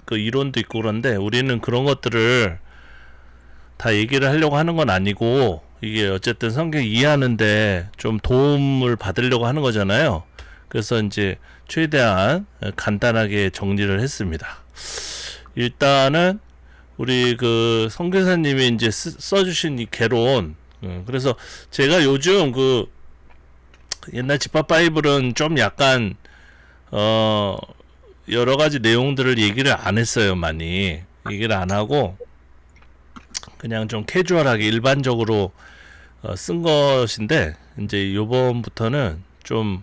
그 이론도 있고 그런데 우리는 그런 것들을 다 얘기를 하려고 하는 건 아니고 이게 어쨌든 성경 이해하는데 좀 도움을 받으려고 하는 거잖아요. 그래서 이제 최대한 간단하게 정리를 했습니다. 일단은 우리 그 성교사님이 이제 써주신 이 개론, 그래서 제가 요즘 그 옛날 집합 바이블은 좀 약간 여러 가지 내용들을 얘기를 안 했어요. 많이 얘기를 안 하고 그냥 좀 캐주얼하게 일반적으로 쓴 것인데 이제 요번부터는 좀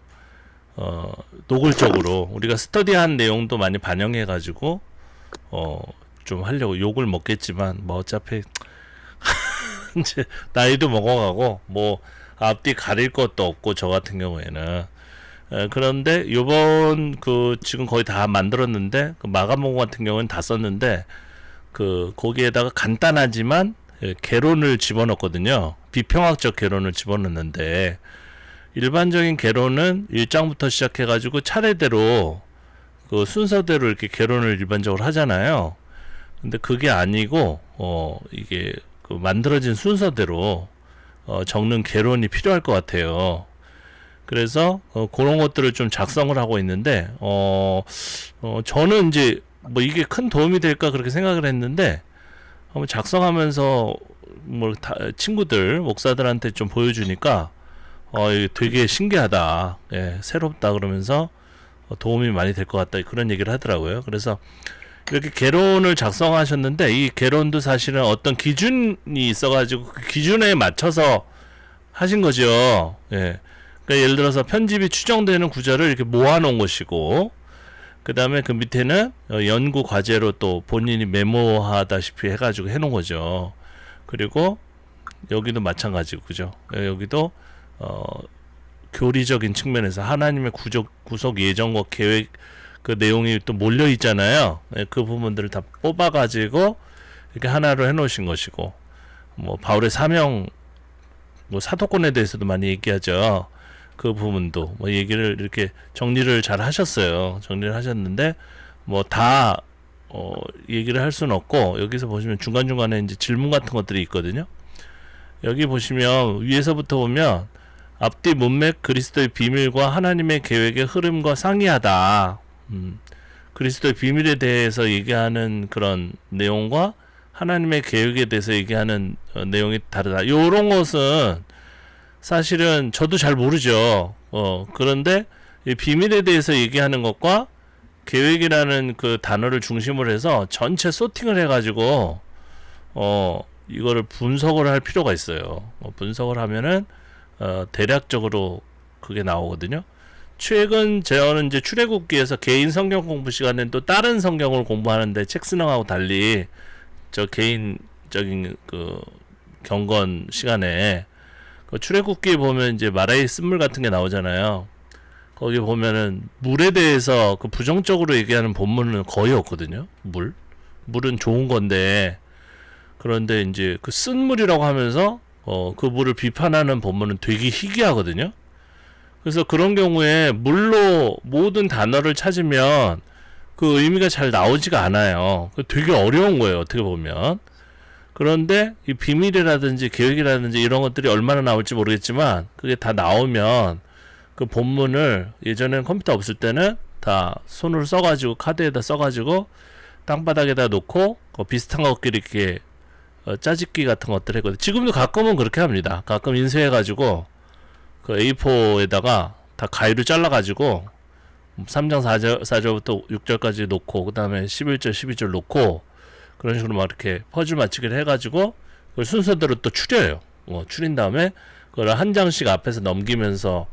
노골적으로 우리가 스터디한 내용도 많이 반영해 가지고 좀 하려고. 욕을 먹겠지만 뭐 어차피 이제 나이도 먹어가고 뭐 앞뒤 가릴 것도 없고 저 같은 경우에는 그런데 요번 그 지금 거의 다 만들었는데 그 마감본 같은 경우는 다 썼는데 그 거기에다가 간단하지만 개론을 집어넣거든요. 비평학적 개론을 집어넣는데 일반적인 개론은 1장부터 시작해가지고 차례대로 그 순서대로 이렇게 개론을 일반적으로 하잖아요. 근데 그게 아니고 이게 그 만들어진 순서대로 적는 개론이 필요할 것 같아요. 그래서 그런 것들을 좀 작성을 하고 있는데 저는 이제 뭐 이게 큰 도움이 될까 그렇게 생각을 했는데 한번 작성하면서 뭐 친구들 목사들한테 좀 보여주니까 이게 되게 신기하다, 예, 새롭다 그러면서 도움이 많이 될 것 같다 그런 얘기를 하더라고요. 그래서 이렇게 개론을 작성하셨는데 이 개론도 사실은 어떤 기준이 있어가지고 그 기준에 맞춰서 하신 거죠. 예. 그러니까 예를 들어서 편집이 추정되는 구절을 이렇게 모아놓은 것이고, 그 다음에 그 밑에는 연구 과제로 또 본인이 메모하다시피 해가지고 해놓은 거죠. 그리고 여기도 마찬가지고, 그죠? 여기도 교리적인 측면에서 하나님의 구속 예정과 계획 그 내용이 또 몰려 있잖아요. 그 부분들을 다 뽑아가지고 이렇게 하나로 해놓으신 것이고, 뭐 바울의 사명, 뭐 사도권에 대해서도 많이 얘기하죠. 그 부분도 뭐 얘기를 이렇게 정리를 잘 하셨어요. 정리를 하셨는데 뭐 다 얘기를 할 수는 없고, 여기서 보시면 중간중간에 이제 질문 같은 것들이 있거든요. 여기 보시면 위에서부터 보면 앞뒤 문맥 그리스도의 비밀과 하나님의 계획의 흐름과 상이하다. 그리스도의 비밀에 대해서 얘기하는 그런 내용과 하나님의 계획에 대해서 얘기하는 내용이 다르다. 요런 것은 사실은 저도 잘 모르죠. 그런데 이 비밀에 대해서 얘기하는 것과 계획이라는 그 단어를 중심으로 해서 전체 소팅을 해가지고 이거를 분석을 할 필요가 있어요. 분석을 하면은 대략적으로 그게 나오거든요. 최근 저는 이제 출애굽기에서 개인 성경 공부 시간에는 또 다른 성경을 공부하는데 책 쓰는하고 달리 저 개인적인 그 경건 시간에 그 출애굽기에 보면 이제 마라의 쓴물 같은 게 나오잖아요. 거기 보면은 물에 대해서 그 부정적으로 얘기하는 본문은 거의 없거든요. 물은 좋은 건데, 그런데 이제 그 쓴물이라고 하면서 그 물을 비판하는 본문은 되게 희귀하거든요. 그래서 그런 경우에 물로 모든 단어를 찾으면 그 의미가 잘 나오지가 않아요. 되게 어려운 거예요, 어떻게 보면. 그런데 이 비밀이라든지 계획이라든지 이런 것들이 얼마나 나올지 모르겠지만 그게 다 나오면 그 본문을 예전에는 컴퓨터 없을 때는 다 손으로 써가지고 카드에다 써가지고 땅바닥에다 놓고 비슷한 것끼리 이렇게 짜집기 같은 것들 했거든요. 지금도 가끔은 그렇게 합니다. 가끔 인쇄해가지고 그 A4에다가 다 가위로 잘라가지고 3장 4절부터 6절까지 놓고 그 다음에 11절 12절 놓고 그런 식으로 막 이렇게 퍼즐 맞추기를 해가지고 그걸 순서대로 또 추려요. 추린 다음에 그걸 한 장씩 앞에서 넘기면서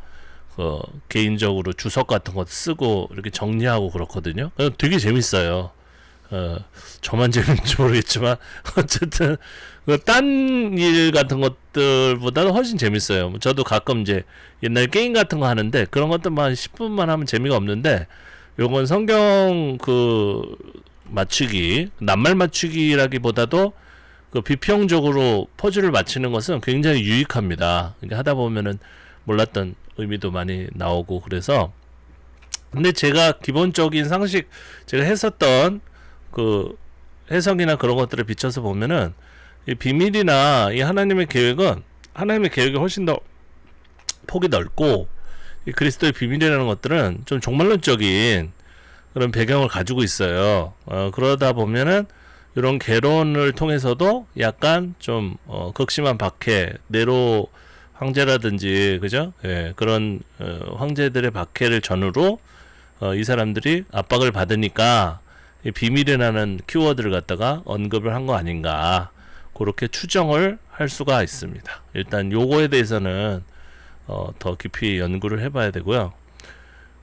그 개인적으로 주석 같은 거 쓰고 이렇게 정리하고 그렇거든요. 되게 재밌어요. 저만 재밌는지 모르겠지만 어쨌든 딴 일 같은 것들보다는 훨씬 재밌어요. 저도 가끔 이제 옛날 게임 같은 거 하는데 그런 것들만 10분만 하면 재미가 없는데 요건 성경 그 맞추기, 낱말 맞추기라기보다도 그 비평적으로 퍼즐을 맞추는 것은 굉장히 유익합니다. 그러니까 하다 보면은 몰랐던 의미도 많이 나오고 그래서. 근데 제가 기본적인 상식 제가 했었던 그 해석이나 그런 것들을 비춰서 보면은 이 비밀이나 이 하나님의 계획이 훨씬 더 폭이 넓고, 이 그리스도의 비밀이라는 것들은 좀 종말론적인 그런 배경을 가지고 있어요. 그러다 보면은 이런 개론을 통해서도 약간 좀 극심한 박해, 네로 황제라든지 그죠? 예, 그런 황제들의 박해를 전후로 이 사람들이 압박을 받으니까 이 비밀이라는 키워드를 갖다가 언급을 한 거 아닌가, 그렇게 추정을 할 수가 있습니다. 일단 요거에 대해서는 더 깊이 연구를 해봐야 되고요.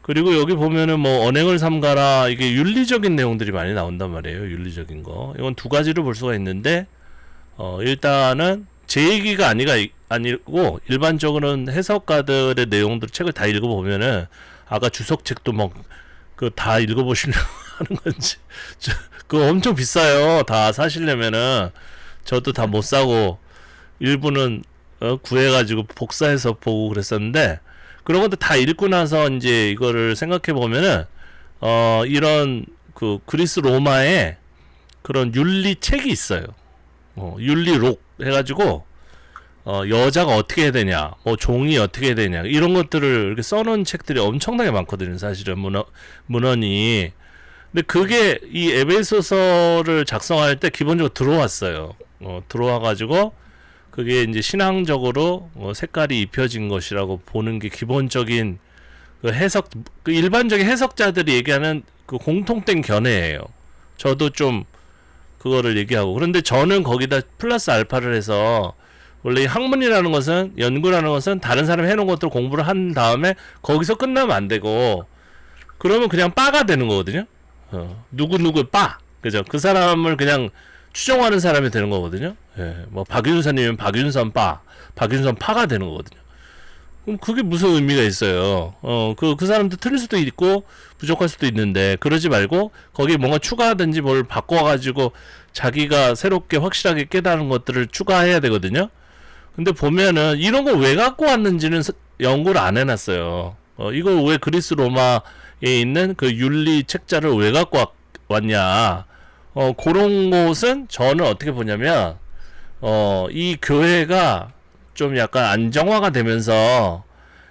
그리고 여기 보면은 뭐 언행을 삼가라, 이게 윤리적인 내용들이 많이 나온단 말이에요. 윤리적인 거. 이건 두 가지로 볼 수가 있는데, 일단은 제 얘기가 아니고 일반적으로는 해석가들의 내용들 책을 다 읽어보면은, 아까 주석책도 막 그 다 읽어보시려고 하는 건지 그거 엄청 비싸요. 다 사시려면은. 저도 다 못 사고 일부는 구해가지고 복사해서 보고 그랬었는데, 그런 것도 다 읽고 나서 이제 이거를 생각해 보면은 이런 그 그리스 로마의 그런 윤리 책이 있어요. 윤리록 해가지고 여자가 어떻게 해야 되냐, 뭐 종이 어떻게 해야 되냐, 이런 것들을 이렇게 써놓은 책들이 엄청나게 많거든요. 사실은 문헌이. 근데 그게 이 에베소서를 작성할 때 기본적으로 들어왔어요. 들어와가지고 그게 이제 신앙적으로 색깔이 입혀진 것이라고 보는 게 기본적인 그 해석, 그 일반적인 해석자들이 얘기하는 그 공통된 견해예요. 저도 좀 그거를 얘기하고, 그런데 저는 거기다 플러스 알파를 해서, 원래 이 학문이라는 것은, 연구라는 것은 다른 사람이 해놓은 것들 공부를 한 다음에 거기서 끝나면 안 되고, 그러면 그냥 빠가 되는 거거든요. 누구 빠, 그죠? 그 사람을 그냥 추정하는 사람이 되는 거거든요. 예, 뭐 박윤선이면 박윤선 빠, 박윤선 파가 되는 거거든요. 그럼 그게 무슨 의미가 있어요? 그 사람도 틀릴 수도 있고 부족할 수도 있는데, 그러지 말고 거기에 뭔가 추가하든지 뭘 바꿔가지고 자기가 새롭게 확실하게 깨달은 것들을 추가해야 되거든요. 근데 보면은 이런 걸 왜 갖고 왔는지는 연구를 안 해놨어요. 이걸 왜 그리스 로마에 있는 그 윤리 책자를 왜 갖고 왔냐? 그런 곳은 저는 어떻게 보냐면, 이 교회가 좀 약간 안정화가 되면서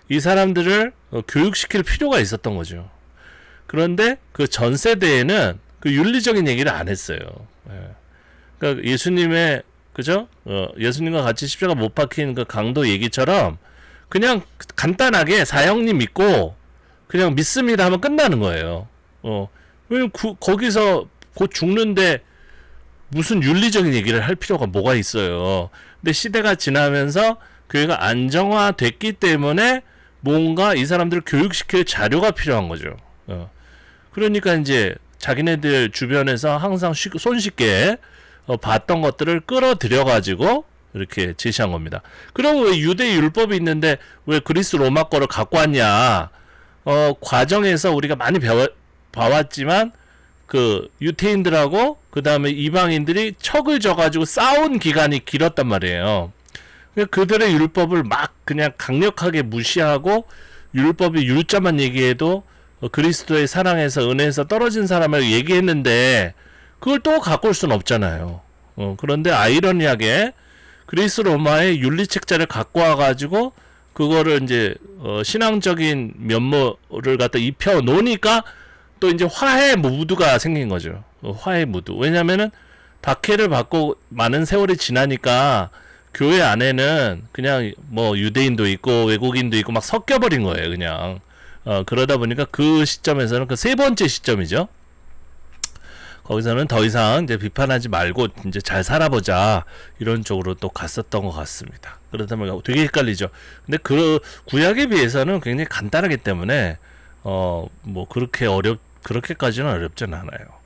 이 사람들을 교육시킬 필요가 있었던 거죠. 그런데 그 전 세대에는 그 윤리적인 얘기를 안 했어요. 예. 그러니까 예수님의, 그죠? 예수님과 같이 십자가 못 박힌 그 강도 얘기처럼 그냥 간단하게 사형님 믿고 그냥 믿습니다 하면 끝나는 거예요. 왜냐면 거기서 곧 죽는데 무슨 윤리적인 얘기를 할 필요가 뭐가 있어요. 근데 시대가 지나면서 교회가 안정화됐기 때문에 뭔가 이 사람들을 교육시킬 자료가 필요한 거죠. 그러니까 이제 자기네들 주변에서 항상 손쉽게 봤던 것들을 끌어들여가지고 이렇게 제시한 겁니다. 그럼 왜 유대 율법이 있는데 왜 그리스 로마 거를 갖고 왔냐? 과정에서 우리가 많이 봐왔지만 그 유태인들하고 그 다음에 이방인들이 척을 져가지고 싸운 기간이 길었단 말이에요. 그들의 율법을 막 그냥 강력하게 무시하고 율법이 율자만 얘기해도 그리스도의 사랑에서 은혜에서 떨어진 사람을 얘기했는데 그걸 또 갖고 올 수는 없잖아요. 그런데 아이러니하게 그리스 로마의 윤리책자를 갖고 와가지고 그거를 이제 신앙적인 면모를 갖다 입혀 놓으니까 또 이제 화해 무드가 생긴 거죠. 화해 무드. 왜냐면은 박해를 받고 많은 세월이 지나니까 교회 안에는 그냥 뭐 유대인도 있고 외국인도 있고 막 섞여버린 거예요, 그냥. 그러다 보니까 그 시점에서는 그 세 번째 시점이죠. 거기서는 더 이상 이제 비판하지 말고 이제 잘 살아보자, 이런 쪽으로 또 갔었던 것 같습니다. 그러다 보니까 되게 헷갈리죠. 근데 그 구약에 비해서는 굉장히 간단하기 때문에 뭐 그렇게까지는 어렵진 않아요.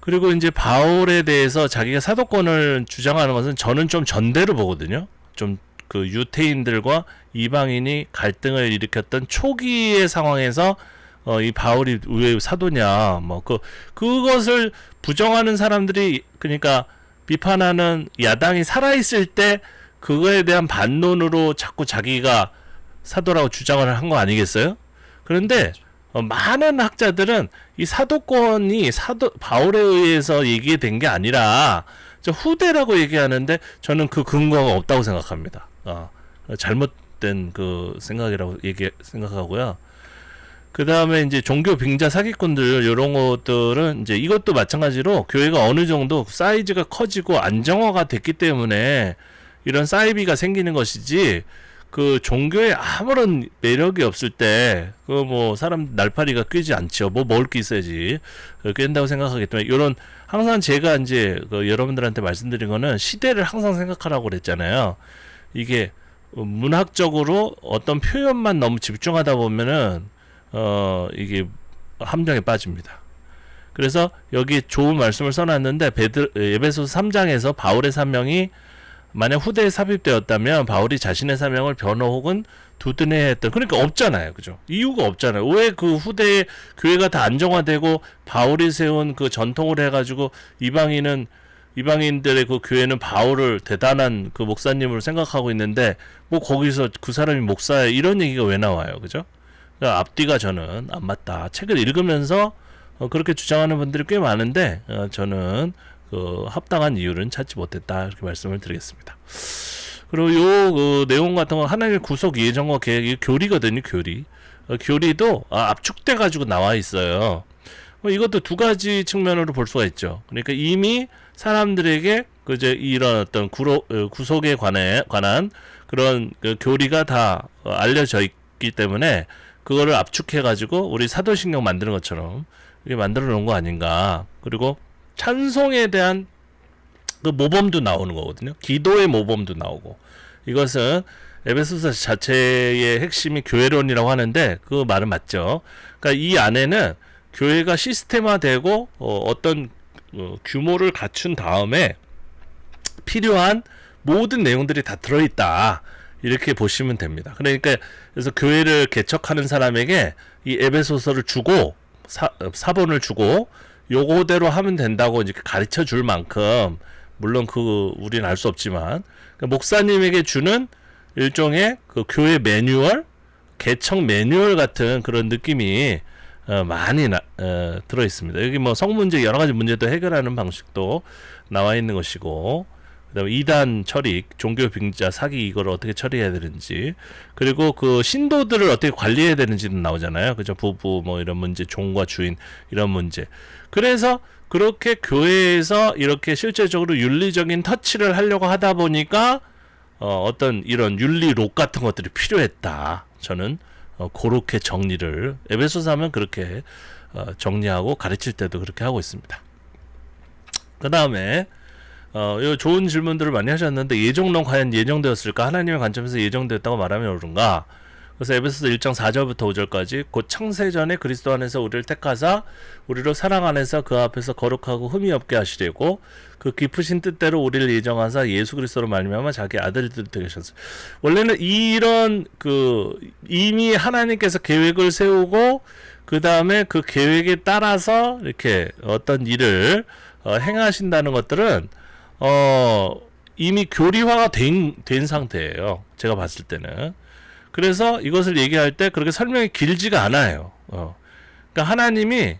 그리고 이제 바울에 대해서 자기가 사도권을 주장하는 것은 저는 좀 전대로 보거든요. 좀 그 유태인들과 이방인이 갈등을 일으켰던 초기의 상황에서 이 바울이 왜 사도냐, 뭐 그것을 부정하는 사람들이, 그러니까 비판하는 야당이 살아있을 때 그거에 대한 반론으로 자꾸 자기가 사도라고 주장을 한 거 아니겠어요? 그런데 많은 학자들은 이 사도권이 바울에 의해서 얘기된 게 아니라 저 후대라고 얘기하는데 저는 그 근거가 없다고 생각합니다. 잘못된 그 생각이라고 생각하고요. 그 다음에 이제 종교 빙자 사기꾼들 이런 것들은 이제 이것도 마찬가지로 교회가 어느 정도 사이즈가 커지고 안정화가 됐기 때문에 이런 사이비가 생기는 것이지, 그 종교에 아무런 매력이 없을 때 그 뭐 사람 날파리가 꿰지 않죠. 뭐 먹을 게 있어야지 꿰는다고 생각하기 때문에, 이런 항상 제가 이제 그 여러분들한테 말씀드린 거는 시대를 항상 생각하라고 그랬잖아요. 이게 문학적으로 어떤 표현만 너무 집중하다 보면은 이게 함정에 빠집니다. 그래서 여기 좋은 말씀을 써놨는데, 에베소서 3장에서 바울의 사명이 만약 후대에 삽입되었다면 바울이 자신의 사명을 변호 혹은 두드려야 했던, 그러니까 없잖아요. 그죠? 이유가 없잖아요. 왜 그 후대에 교회가 다 안정화되고 바울이 세운 그 전통을 해가지고 이방인들의 그 교회는 바울을 대단한 그 목사님으로 생각하고 있는데, 뭐 거기서 그 사람이 목사야 이런 얘기가 왜 나와요? 그죠? 그러니까 앞뒤가 저는 안 맞다. 책을 읽으면서 그렇게 주장하는 분들이 꽤 많은데, 저는 그 합당한 이유는 찾지 못했다, 이렇게 말씀을 드리겠습니다. 그리고 요 내용 같은 건 하나님의 구속 예정과 계획이 교리거든요. 교리도 압축돼 가지고 나와 있어요. 이것도 두 가지 측면으로 볼 수가 있죠. 그러니까 이미 사람들에게 그제 이런 어떤 구속에 관한 그런 그 교리가 다 알려져 있기 때문에 그거를 압축해 가지고 우리 사도신경 만드는 것처럼 이게 만들어 놓은 거 아닌가. 그리고 찬송에 대한 그 모범도 나오는 거거든요. 기도의 모범도 나오고. 이것은 에베소서 자체의 핵심이 교회론이라고 하는데 그 말은 맞죠. 그러니까 이 안에는 교회가 시스템화되고 어떤 규모를 갖춘 다음에 필요한 모든 내용들이 다 들어있다, 이렇게 보시면 됩니다. 그러니까 그래서 교회를 개척하는 사람에게 이 에베소서를 주고 사본을 주고 요거대로 하면 된다고 이제 가르쳐 줄 만큼, 물론 우리는 알 수 없지만 목사님에게 주는 일종의 그 교회 매뉴얼, 개척 매뉴얼 같은 그런 느낌이 많이 들어 있습니다. 여기 뭐 성문제 여러 가지 문제도 해결하는 방식도 나와 있는 것이고, 그다음에 이단 처리, 종교 빙자 사기 이걸 어떻게 처리해야 되는지, 그리고 그 신도들을 어떻게 관리해야 되는지도 나오잖아요. 그죠? 부부 뭐 이런 문제, 종과 주인 이런 문제. 그래서 그렇게 교회에서 이렇게 실제적으로 윤리적인 터치를 하려고 하다 보니까 어떤 이런 윤리록 같은 것들이 필요했다. 저는 그렇게 정리를 에베소서 하면 그렇게 정리하고 가르칠 때도 그렇게 하고 있습니다. 그 다음에 좋은 질문들을 많이 하셨는데, 예정론 과연 예정되었을까? 하나님의 관점에서 예정되었다고 말하면 옳은가? 그래서 에베소서 1장 4절부터 5절까지 곧 창세전에 그리스도 안에서 우리를 택하사 우리로 사랑 안에서 그 앞에서 거룩하고 흠이 없게 하시려고 그 깊으신 뜻대로 우리를 예정하사 예수 그리스도로 말미암아 자기 아들들 되게 하셨어요. 원래는 이런 이미 하나님께서 계획을 세우고 그 다음에 그 계획에 따라서 이렇게 어떤 일을 행하신다는 것들은 이미 교리화가 된 상태예요. 제가 봤을 때는. 그래서 이것을 얘기할 때 그렇게 설명이 길지가 않아요. 그러니까 하나님이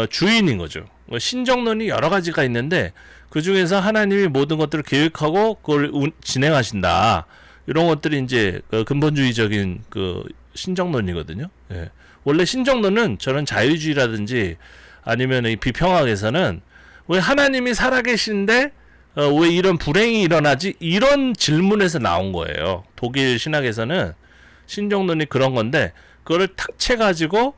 주인인 거죠. 신정론이 여러 가지가 있는데 그 중에서 하나님이 모든 것들을 계획하고 그걸 진행하신다. 이런 것들이 이제 근본주의적인 그 신정론이거든요. 예. 원래 신정론은 저는 자유주의라든지 아니면 이 비평학에서는 왜 하나님이 살아계신데 왜 이런 불행이 일어나지? 이런 질문에서 나온 거예요. 독일 신학에서는 신정론이 그런 건데, 그거를 탁 채가지고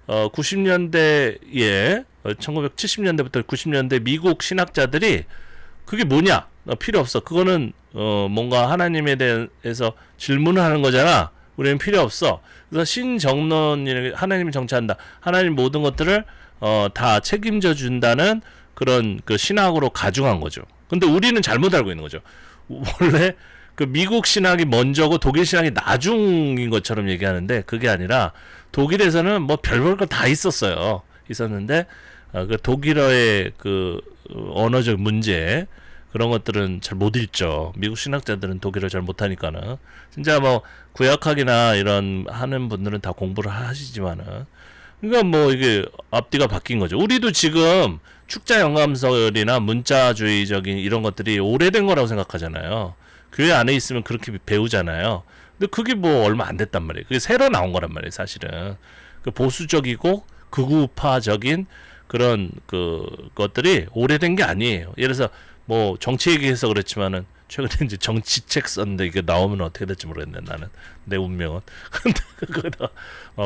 90년대에 1970년대부터 90년대 미국 신학자들이 그게 뭐냐? 필요 없어. 그거는 뭔가 하나님에 대해서 질문을 하는 거잖아. 우리는 필요 없어. 그래서 신정론이 하나님이 정치한다. 하나님 모든 것들을 다 책임져 준다는 그런 그 신학으로 가중한 거죠. 근데 우리는 잘못 알고 있는 거죠. 원래 그 미국 신학이 먼저고 독일 신학이 나중인 것처럼 얘기하는데 그게 아니라 독일에서는 뭐 별별 거 다 있었는데 그 독일어의 그 언어적 문제 그런 것들은 잘 못 읽죠. 미국 신학자들은 독일어 잘 못하니까는. 진짜 뭐 구약학이나 이런 하는 분들은 다 공부를 하시지만은 그러니까 뭐 이게 앞뒤가 바뀐 거죠. 우리도 지금 축자 영감설이나 문자주의적인 이런 것들이 오래된 거라고 생각하잖아요. 교회 안에 있으면 그렇게 배우잖아요. 근데 그게 뭐 얼마 안 됐단 말이에요. 그게 새로 나온 거란 말이에요, 사실은. 그 보수적이고 극우파적인 그런 그 것들이 오래된 게 아니에요. 예를 들어서 뭐 정치 얘기해서 그렇지만은 최근에 이제 정치책 썼는데 이게 나오면 어떻게 될지 모르겠네, 나는. 내 운명은. 근데 그거다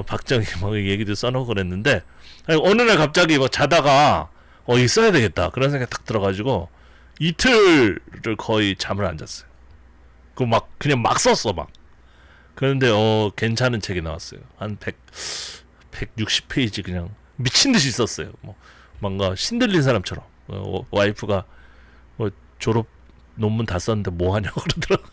박정희 뭐 얘기도 써놓고 그랬는데, 아니, 어느 날 갑자기 뭐 자다가 이거 써야 되겠다 그런 생각이 딱 들어가지고 이틀을 거의 잠을 안 잤어요. 그 막 그냥 막 썼어 막. 그런데 괜찮은 책이 나왔어요. 한 160페이지 그냥 미친 듯이 썼어요. 뭐 뭔가 신들린 사람처럼. 와이프가 졸업 논문 다 썼는데 뭐 하냐고 그러더라고.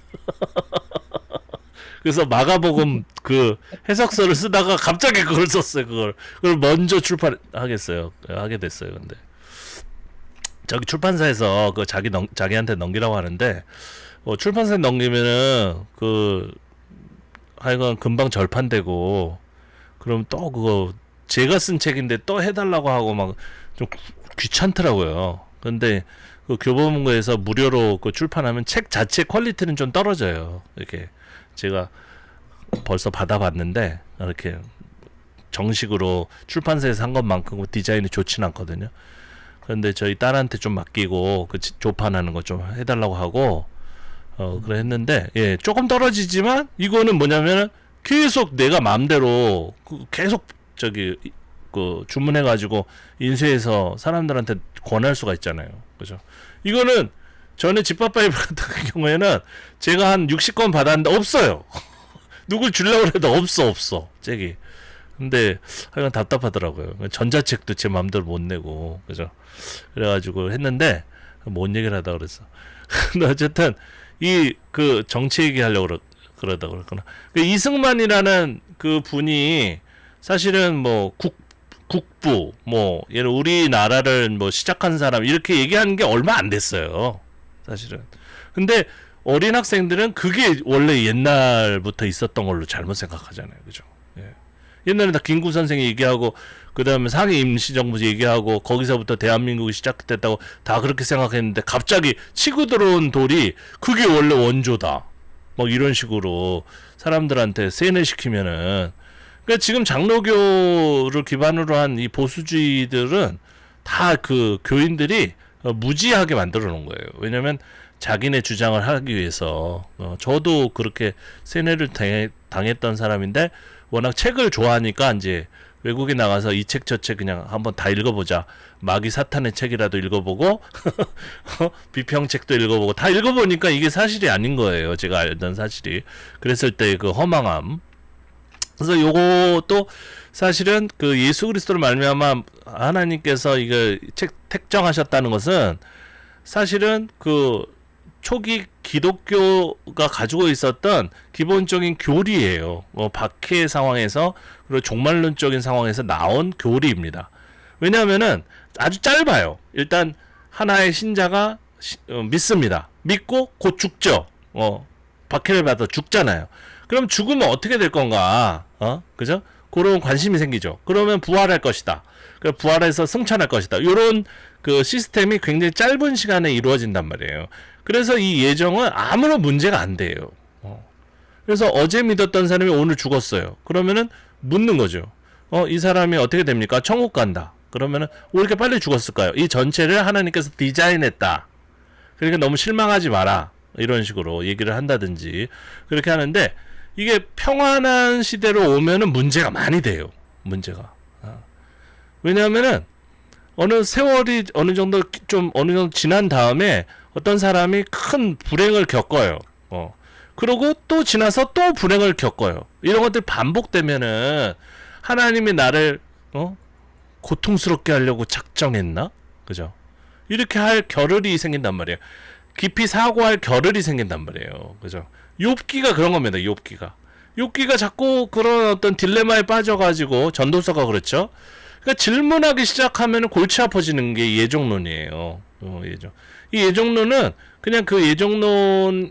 그래서 마가복음 그 해석서를 쓰다가 갑자기 그걸 썼어요. 그걸 먼저 출판하겠어요. 하게 됐어요. 근데 저기 출판사에서 그 자기한테 넘기라고 하는데 출판사에 넘기면은 그 하여간 금방 절판되고, 그럼 또 그거 제가 쓴 책인데 또 해달라고 하고 막 좀 귀찮더라고요. 근데 그 교보문고에서 무료로 그 출판하면 책 자체 퀄리티는 좀 떨어져요. 이렇게 제가 벌써 받아봤는데 이렇게 정식으로 출판사에서 한 것만큼 디자인이 좋진 않거든요. 그런데 저희 딸한테 좀 맡기고 그 조판하는 거 좀 해달라고 하고 그래 했는데, 예, 조금 떨어지지만 이거는 뭐냐면은 계속 내가 마음대로 계속 저기 그 주문해가지고 인쇄해서 사람들한테 권할 수가 있잖아요. 그죠? 이거는 전에 집밥바이블 같은 경우에는 제가 한 60권 받았는데 없어요. 누굴 주려고 해도 없어 책이. 근데 하여간 답답하더라고요. 전자책도 제 마음대로 못 내고, 그죠? 그래가지고 했는데 뭔 얘기를 하다 그랬어. 근데 어쨌든 이 그 정치 얘기하려고 그러다 그랬구나. 그 이승만이라는 그 분이 사실은 뭐 국부 뭐 예를 우리나라를 뭐 시작한 사람 이렇게 얘기하는 게 얼마 안 됐어요, 사실은. 근데 어린 학생들은 그게 원래 옛날부터 있었던 걸로 잘못 생각하잖아요, 그죠? 예. 옛날에 다 김구 선생이 얘기하고 그 다음에 상해 임시정부 얘기하고 거기서부터 대한민국이 시작됐다고 다 그렇게 생각했는데, 갑자기 치고 들어온 돌이 그게 원래 원조다 뭐 이런 식으로 사람들한테 세뇌시키면은, 그러니까 지금 장로교를 기반으로 한 이 보수주의들은 다 그 교인들이 무지하게 만들어 놓은 거예요. 왜냐면 자기네 주장을 하기 위해서. 저도 그렇게 세뇌를 당했던 사람인데, 워낙 책을 좋아하니까 이제 외국에 나가서 이 책 저 책 그냥 한번 다 읽어보자. 마귀 사탄의 책이라도 읽어보고 비평책도 읽어보고 다 읽어보니까 이게 사실이 아닌 거예요. 제가 알던 사실이. 그랬을 때 그 허망함. 그래서 요것도 사실은 그 예수 그리스도를 말미암아 하나님께서 이거 책 택정하셨다는 것은 사실은 그 초기 기독교가 가지고 있었던 기본적인 교리예요. 박해 상황에서, 그리고 종말론적인 상황에서 나온 교리입니다. 왜냐하면은 아주 짧아요. 일단 하나의 신자가 믿습니다. 믿고 곧 죽죠. 박해를 받아 죽잖아요. 그럼 죽으면 어떻게 될 건가? 그죠? 그런 관심이 생기죠. 그러면 부활할 것이다. 부활해서 승천할 것이다. 요런 그 시스템이 굉장히 짧은 시간에 이루어진단 말이에요. 그래서 이 예정은 아무런 문제가 안 돼요. 그래서 어제 믿었던 사람이 오늘 죽었어요. 그러면은 묻는 거죠. 이 사람이 어떻게 됩니까? 천국 간다. 그러면은 왜 이렇게 빨리 죽었을까요? 이 전체를 하나님께서 디자인했다. 그러니까 너무 실망하지 마라. 이런 식으로 얘기를 한다든지 그렇게 하는데, 이게 평안한 시대로 오면은 문제가 많이 돼요. 문제가. 왜냐하면은 어느 세월이 어느 정도 지난 다음에 어떤 사람이 큰 불행을 겪어요. 그러고 또 지나서 또 불행을 겪어요. 이런 것들이 반복되면은 하나님이 나를 고통스럽게 하려고 작정했나? 그죠? 이렇게 할 겨를이 생긴단 말이에요. 깊이 사고할 겨를이 생긴단 말이에요. 그죠? 욥기가 그런 겁니다. 욥기가 자꾸 그런 어떤 딜레마에 빠져가지고, 전도서가 그렇죠. 그러니까 질문하기 시작하면 골치 아파지는 게 예정론이에요. 이 예정론은 그냥 그 예정론에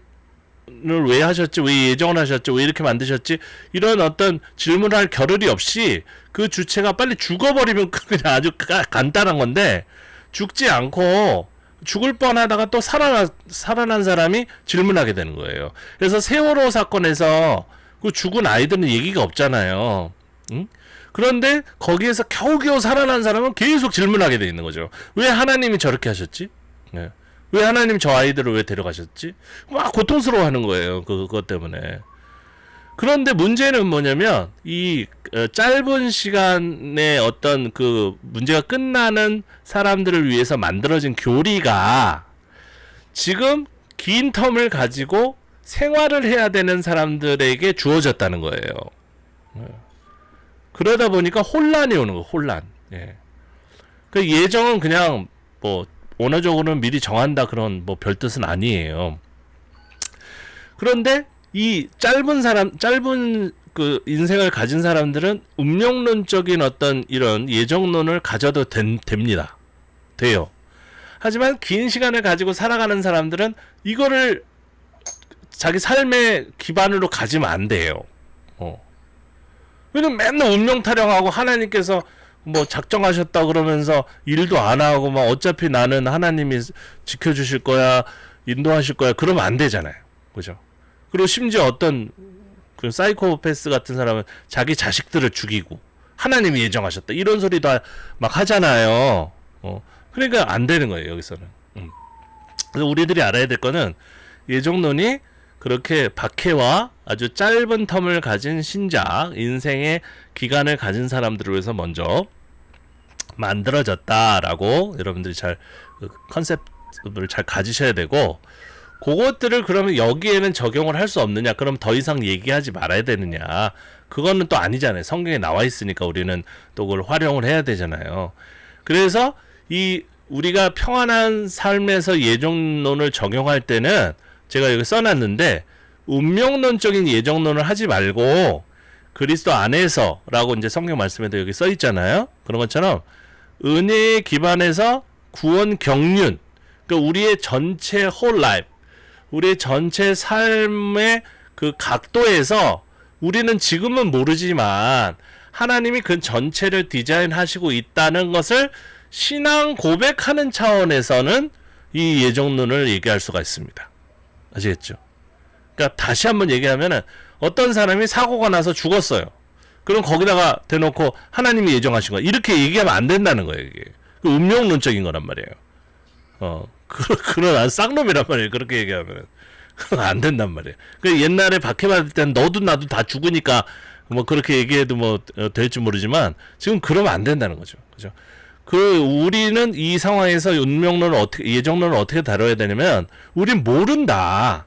왜 하셨지? 왜 예정을 하셨지? 왜 이렇게 만드셨지? 이런 어떤 질문할 겨를이 없이 그 주체가 빨리 죽어버리면 그냥 아주 간단한 건데 죽지 않고 죽을 뻔하다가 또 살아난 사람이 질문하게 되는 거예요. 그래서 세월호 사건에서 그 죽은 아이들은 얘기가 없잖아요. 응? 그런데 거기에서 겨우겨우 살아난 사람은 계속 질문하게 돼 있는 거죠. 왜 하나님이 저렇게 하셨지? 네. 왜 하나님 저 아이들을 왜 데려가셨지? 막 고통스러워하는 거예요. 그것 때문에. 그런데 문제는 뭐냐면 이 짧은 시간에 어떤 그 문제가 끝나는 사람들을 위해서 만들어진 교리가 지금 긴 텀을 가지고 생활을 해야 되는 사람들에게 주어졌다는 거예요. 그러다 보니까 혼란이 오는 거예요. 혼란. 예. 그 예정은 그냥 뭐 원어적으로는 미리 정한다 그런 뭐 별 뜻은 아니에요. 그런데 이 짧은 그 인생을 가진 사람들은 운명론적인 어떤 이런 예정론을 가져도 됩니다. 돼요. 하지만 긴 시간을 가지고 살아가는 사람들은 이거를 자기 삶의 기반으로 가지면 안 돼요. 왜냐면 맨날 운명 타령하고 하나님께서 뭐 작정하셨다 그러면서 일도 안 하고 막 어차피 나는 하나님이 지켜주실 거야, 인도하실 거야, 그러면 안 되잖아요. 그죠? 그리고 심지어 어떤 그 사이코패스 같은 사람은 자기 자식들을 죽이고 하나님이 예정하셨다 이런 소리도 막 하잖아요. 그러니까 안 되는 거예요 여기서는. 그래서 우리들이 알아야 될 거는 예정론이 그렇게 박해와 아주 짧은 텀을 가진 신작, 인생의 기간을 가진 사람들을 위해서 먼저 만들어졌다라고 여러분들이 잘 컨셉을 잘 가지셔야 되고, 그것들을 그러면 여기에는 적용을 할 수 없느냐? 그럼 더 이상 얘기하지 말아야 되느냐? 그거는 또 아니잖아요. 성경에 나와 있으니까 우리는 또 그걸 활용을 해야 되잖아요. 그래서 이 우리가 평안한 삶에서 예정론을 적용할 때는 제가 여기 써놨는데 운명론적인 예정론을 하지 말고 그리스도 안에서라고 이제 성경 말씀에도 여기 써 있잖아요. 그런 것처럼 은혜에 기반해서 구원 경륜, 그러니까 우리의 전체 whole life, 우리의 전체 삶의 그 각도에서 우리는 지금은 모르지만 하나님이 그 전체를 디자인하시고 있다는 것을 신앙 고백하는 차원에서는 이 예정론을 얘기할 수가 있습니다. 아시겠죠? 그러니까 다시 한번 얘기하면은 어떤 사람이 사고가 나서 죽었어요. 그럼 거기다가 대놓고 하나님이 예정하신 거야, 이렇게 얘기하면 안 된다는 거예요. 이게 그 운명론적인 거란 말이에요. 그런 쌍놈이란 말이에요. 그렇게 얘기하면 안 된단 말이에요. 그 옛날에 박해받을 때는 너도 나도 다 죽으니까 뭐 그렇게 얘기해도 뭐 될지 모르지만 지금 그러면 안 된다는 거죠. 그죠? 그 우리는 이 상황에서 운명론을 어떻게, 예정론을 어떻게 다뤄야 되냐면 우린 모른다.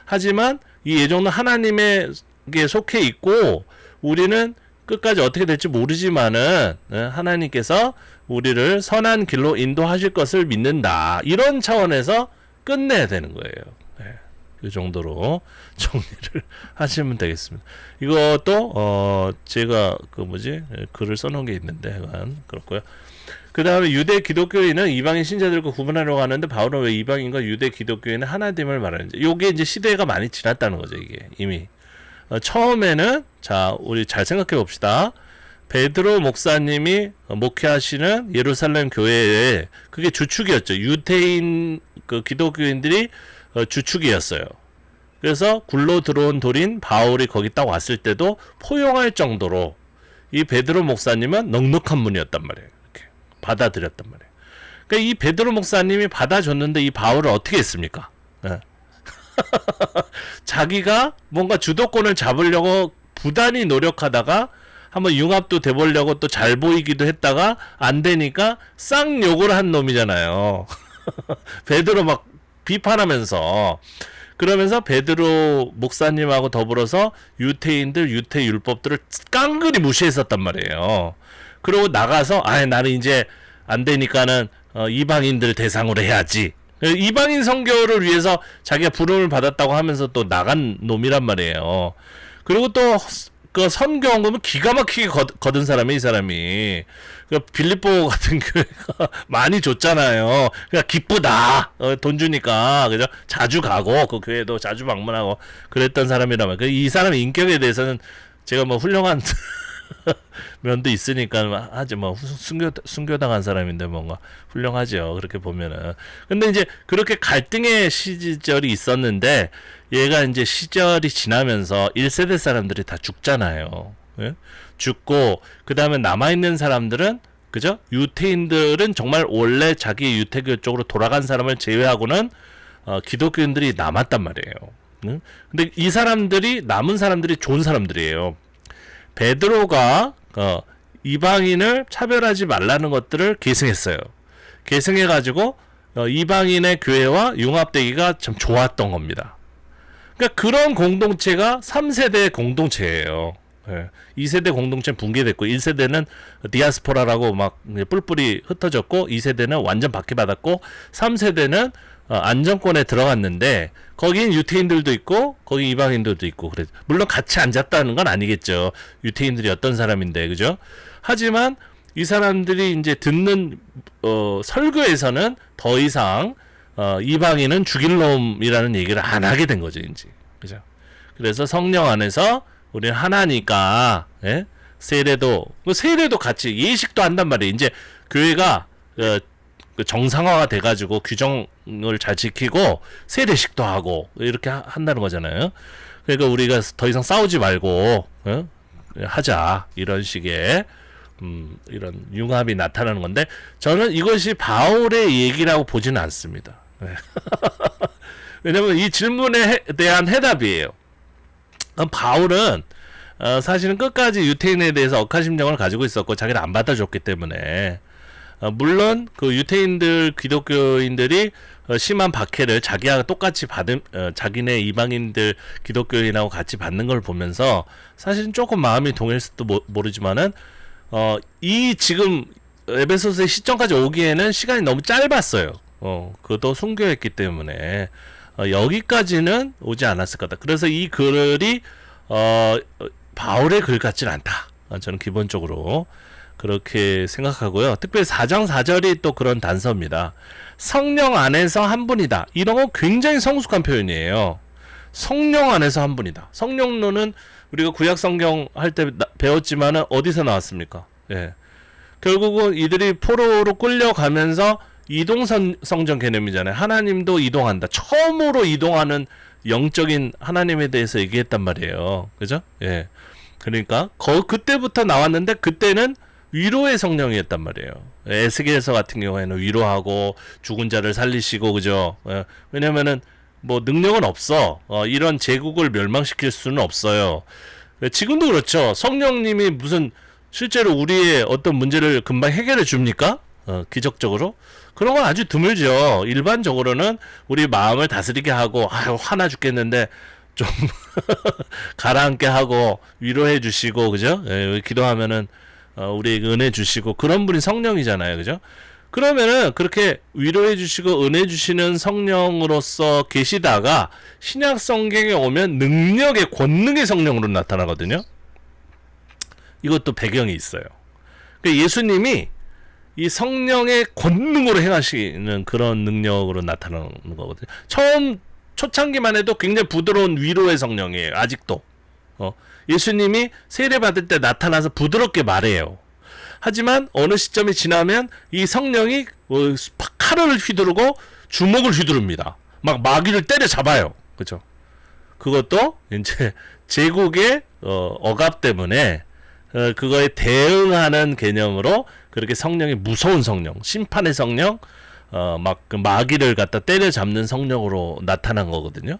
하지만 이 예정론 하나님에게 속해 있고 우리는 끝까지 어떻게 될지 모르지만은 하나님께서 우리를 선한 길로 인도하실 것을 믿는다. 이런 차원에서 끝내야 되는 거예요. 네. 이 정도로 정리를 하시면 되겠습니다. 이것도 제가 글을 써놓은 게 있는데 그렇고요. 그 다음에 유대 기독교인은 이방인 신자들과 구분하려고 하는데 바울은 왜 이방인과 유대 기독교인은 하나됨을 말하는지. 요게 이제 시대가 많이 지났다는 거죠. 이게 이미 처음에는, 자 우리 잘 생각해 봅시다. 베드로 목사님이 목회하시는 예루살렘 교회에 그게 주축이었죠. 유대인 그 기독교인들이 주축이었어요. 그래서 굴로 들어온 돌인 바울이 거기 딱 왔을 때도 포용할 정도로 이 베드로 목사님은 넉넉한 분이었단 말이에요. 이렇게 받아들였단 말이에요. 그러니까 이 베드로 목사님이 받아줬는데 이 바울을 어떻게 했습니까? 네. 자기가 뭔가 주도권을 잡으려고 부단히 노력하다가 한번 융합도 돼보려고 또 잘 보이기도 했다가 안 되니까 쌍욕을 한 놈이잖아요. 베드로 막 비판하면서, 그러면서 베드로 목사님하고 더불어서 유태인들 유태 율법들을 깡그리 무시했었단 말이에요. 그러고 나가서 나는 이제 안 되니까는 이방인들 대상으로 해야지. 이방인 선교를 위해서 자기가 부름을 받았다고 하면서 또 나간 놈이란 말이에요. 그리고 또 그 선교원 보면 기가 막히게 거둔 사람이 이 사람이. 그 빌립보 같은 교회가 많이 줬잖아요. 그러니까 기쁘다. 돈 주니까. 그죠? 자주 가고 그 교회도 자주 방문하고 그랬던 사람이라면 이 사람의 인격에 대해서는 제가 뭐 훌륭한 면도 있으니까 하지 뭐 순교당한 사람인데 뭔가 훌륭하죠. 그렇게 보면은. 근데 이제 그렇게 갈등의 시절이 있었는데 얘가 이제 시절이 지나면서 1세대 사람들이 다 죽잖아요. 예? 죽고 그 다음에 남아있는 사람들은 그죠? 유태인들은 정말 원래 자기 유태교 쪽으로 돌아간 사람을 제외하고는 기독교인들이 남았단 말이에요. 응? 근데 이 사람들이 남은 사람들이 좋은 사람들이에요. 베드로가 이방인을 차별하지 말라는 것들을 계승했어요. 계승해가지고 이방인의 교회와 융합되기가 참 좋았던 겁니다. 그러니까 그런 공동체가 3세대 공동체예요. 예. 2세대 공동체는 붕괴됐고 1세대는 디아스포라라고 막 뿔뿔이 흩어졌고 2세대는 완전 박해받았고 3세대는 안정권에 들어갔는데 거긴 유태인들도 있고 거기 이방인들도 있고 그래. 물론 같이 앉았다는 건 아니겠죠. 유태인들이 어떤 사람인데 그죠? 하지만 이 사람들이 이제 듣는 설교에서는 더 이상 이방인은 죽일 놈이라는 얘기를 안 하게 된 거죠, 이제. 그죠? 그래서 성령 안에서 우리는 하나니까, 예? 세례도 같이 예식도 한단 말이에요. 이제 교회가 정상화가 돼가지고 규정을 잘 지키고 세례식도 하고 이렇게 한다는 거잖아요. 그러니까 우리가 더 이상 싸우지 말고 하자 이런 식의 이런 융합이 나타나는 건데 저는 이것이 바울의 얘기라고 보지는 않습니다. 왜냐면 이 질문에 대한 해답이에요. 바울은 사실은 끝까지 유태인에 대해서 억하심정을 가지고 있었고 자기를 안 받아줬기 때문에 물론 그 유태인들 기독교인들이 심한 박해를 자기와 똑같이 받은 자기네 이방인들 기독교인하고 같이 받는 걸 보면서 사실은 조금 마음이 동했을지도 모르지만은 이 지금 에베소서의 시점까지 오기에는 시간이 너무 짧았어요. 그것도 순교했기 때문에 여기까지는 오지 않았을 거다. 그래서 이 글이 바울의 글 같지는 않다. 저는 기본적으로 그렇게 생각하고요. 특별히 4장 4절이 또 그런 단서입니다. 성령 안에서 한 분이다. 이런 건 굉장히 성숙한 표현이에요. 성령 안에서 한 분이다. 성령론은 우리가 구약 성경 할 때 배웠지만은 어디서 나왔습니까? 예. 결국은 이들이 포로로 끌려가면서 이동성전 개념이잖아요. 하나님도 이동한다. 처음으로 이동하는 영적인 하나님에 대해서 얘기했단 말이에요. 그죠? 예. 그러니까 그때부터 나왔는데 그때는 위로의 성령이었단 말이에요. 에스겔서 같은 경우에는 위로하고 죽은 자를 살리시고 그죠? 예. 왜냐면은 뭐 능력은 없어. 이런 제국을 멸망시킬 수는 없어요. 지금도 그렇죠. 성령님이 무슨 실제로 우리의 어떤 문제를 금방 해결해 줍니까? 기적적으로? 그런 건 아주 드물죠. 일반적으로는 우리 마음을 다스리게 하고 아유 화나 죽겠는데 좀 가라앉게 하고 위로해 주시고 그죠? 예, 기도하면은 우리에게 은혜 주시고 그런 분이 성령이잖아요. 그죠? 그러면은 그렇게 위로해 주시고 은혜 주시는 성령으로서 계시다가 신약 성경에 오면 능력의 권능의 성령으로 나타나거든요. 이것도 배경이 있어요. 그러니까 예수님이 이 성령의 권능으로 행하시는 그런 능력으로 나타나는 거거든요. 처음 초창기만 해도 굉장히 부드러운 위로의 성령이에요. 아직도. 예수님이 세례 받을 때 나타나서 부드럽게 말해요. 하지만 어느 시점이 지나면 이 성령이 칼을 휘두르고 주먹을 휘두릅니다. 막 마귀를 때려잡아요. 그죠? 그것도 이제 제국의 억압 때문에 그거에 대응하는 개념으로 그렇게 성령이 무서운 성령, 심판의 성령, 막 그 마귀를 갖다 때려잡는 성령으로 나타난 거거든요.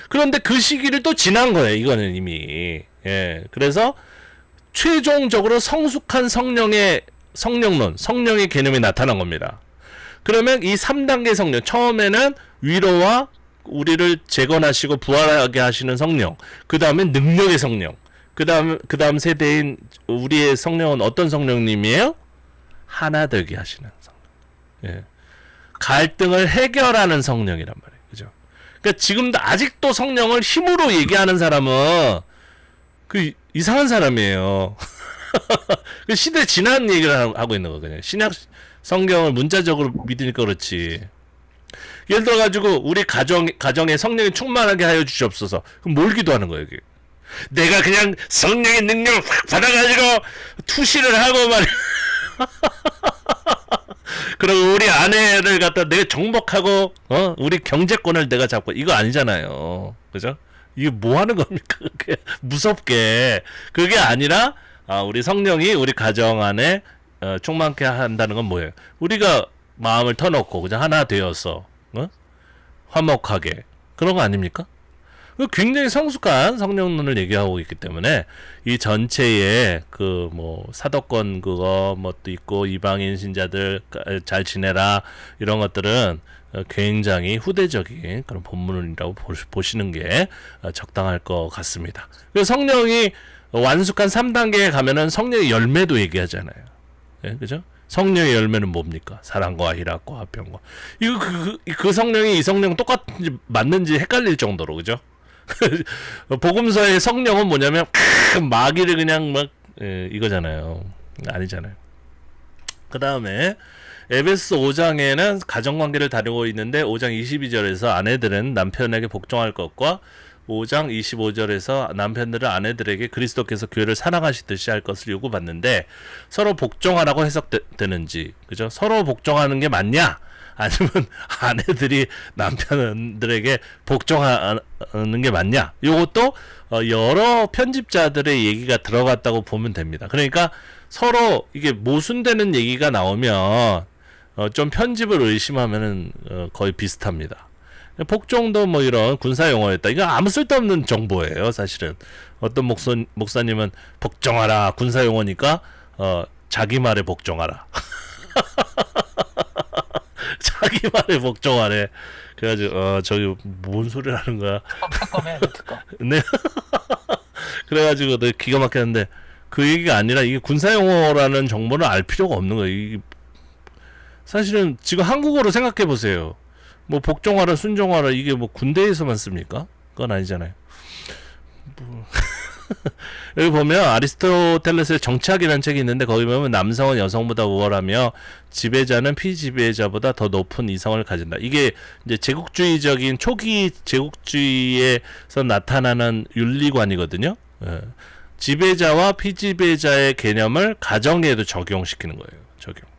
그런데 그 시기를 또 지난 거예요. 이거는 이미. 예. 그래서 최종적으로 성숙한 성령의 성령론, 성령의 개념이 나타난 겁니다. 그러면 이 3단계 성령, 처음에는 위로와 우리를 재건하시고 부활하게 하시는 성령, 그 다음에 능력의 성령, 그 다음 세대인 우리의 성령은 어떤 성령님이에요? 하나 되게 하시는 성령. 예. 갈등을 해결하는 성령이란 말이에요. 그죠? 그러니까 지금도 아직도 성령을 힘으로 얘기하는 사람은 그 이상한 사람이에요. 그 시대 지난 얘기를 하고 있는 거거든요. 신약 성경을 문자적으로 믿으니까 그렇지. 예를 들어가지고 우리 가정에 성령이 충만하게 하여 주시옵소서. 그럼 뭘 기도하는 거예요, 이게? 내가 그냥 성령의 능력을 확 받아가지고 투시를 하고 말이야. 그리고 우리 아내를 갖다 내가 정복하고 우리 경제권을 내가 잡고 이거 아니잖아요. 그죠? 이게 뭐 하는 겁니까? 그게 무섭게. 그게 아니라 우리 성령이 우리 가정 안에 충만케 한다는 건 뭐예요? 우리가 마음을 터놓고 그냥 하나 되어서 화목하게 그런 거 아닙니까? 굉장히 성숙한 성령론을 얘기하고 있기 때문에 이 전체에 그 뭐 사도권 그거 뭐도 있고 이방인 신자들 잘 지내라 이런 것들은 굉장히 후대적인 그런 본문이라고 보시는 게 적당할 것 같습니다. 그래서 성령이 완숙한 3단계에 가면은 성령의 열매도 얘기하잖아요. 예, 그죠? 성령의 열매는 뭡니까? 사랑과 희락과 화평과. 이거 그 성령이 이 성령 똑같은지 맞는지 헷갈릴 정도로, 그죠? 복음서의 성령은 뭐냐면 마귀를 그냥 막 이거잖아요. 아니잖아요. 그 다음에 에베소 5장에는 가정관계를 다루고 있는데 5장 22절에서 아내들은 남편에게 복종할 것과 5장 25절에서 남편들은 아내들에게 그리스도께서 교회를 사랑하시듯이 할 것을 요구받는데 서로 복종하라고 해석되는지, 그죠? 서로 복종하는 게 맞냐? 아니면 아내들이 남편들에게 복종하는 게 맞냐? 요것도 여러 편집자들의 얘기가 들어갔다고 보면 됩니다. 그러니까 서로 이게 모순되는 얘기가 나오면 좀 편집을 의심하면은 거의 비슷합니다. 복종도 뭐 이런 군사 용어였다. 이거 아무 쓸데없는 정보예요, 사실은. 어떤 목사님은 복종하라 군사 용어니까 자기 말에 복종하라. 자기 말에 복종하래. 그래가지고 저기 뭔 소리를 하는 거야? 특검해, 특검. 네. 그래가지고 내 기가 막혔는데 그 얘기가 아니라 이게 군사 용어라는 정보를 알 필요가 없는 거예요. 이게 사실은 지금 한국어로 생각해 보세요. 뭐 복종하라, 순종하라 이게 뭐 군대에서만 씁니까? 그건 아니잖아요. 여기 보면 아리스토텔레스의 정치학이라는 책이 있는데 거기 보면 남성은 여성보다 우월하며 지배자는 피지배자보다 더 높은 이성을 가진다. 이게 이제 제국주의적인 초기 제국주의에서 나타나는 윤리관이거든요. 예. 지배자와 피지배자의 개념을 가정에도 적용시키는 거예요. 적용.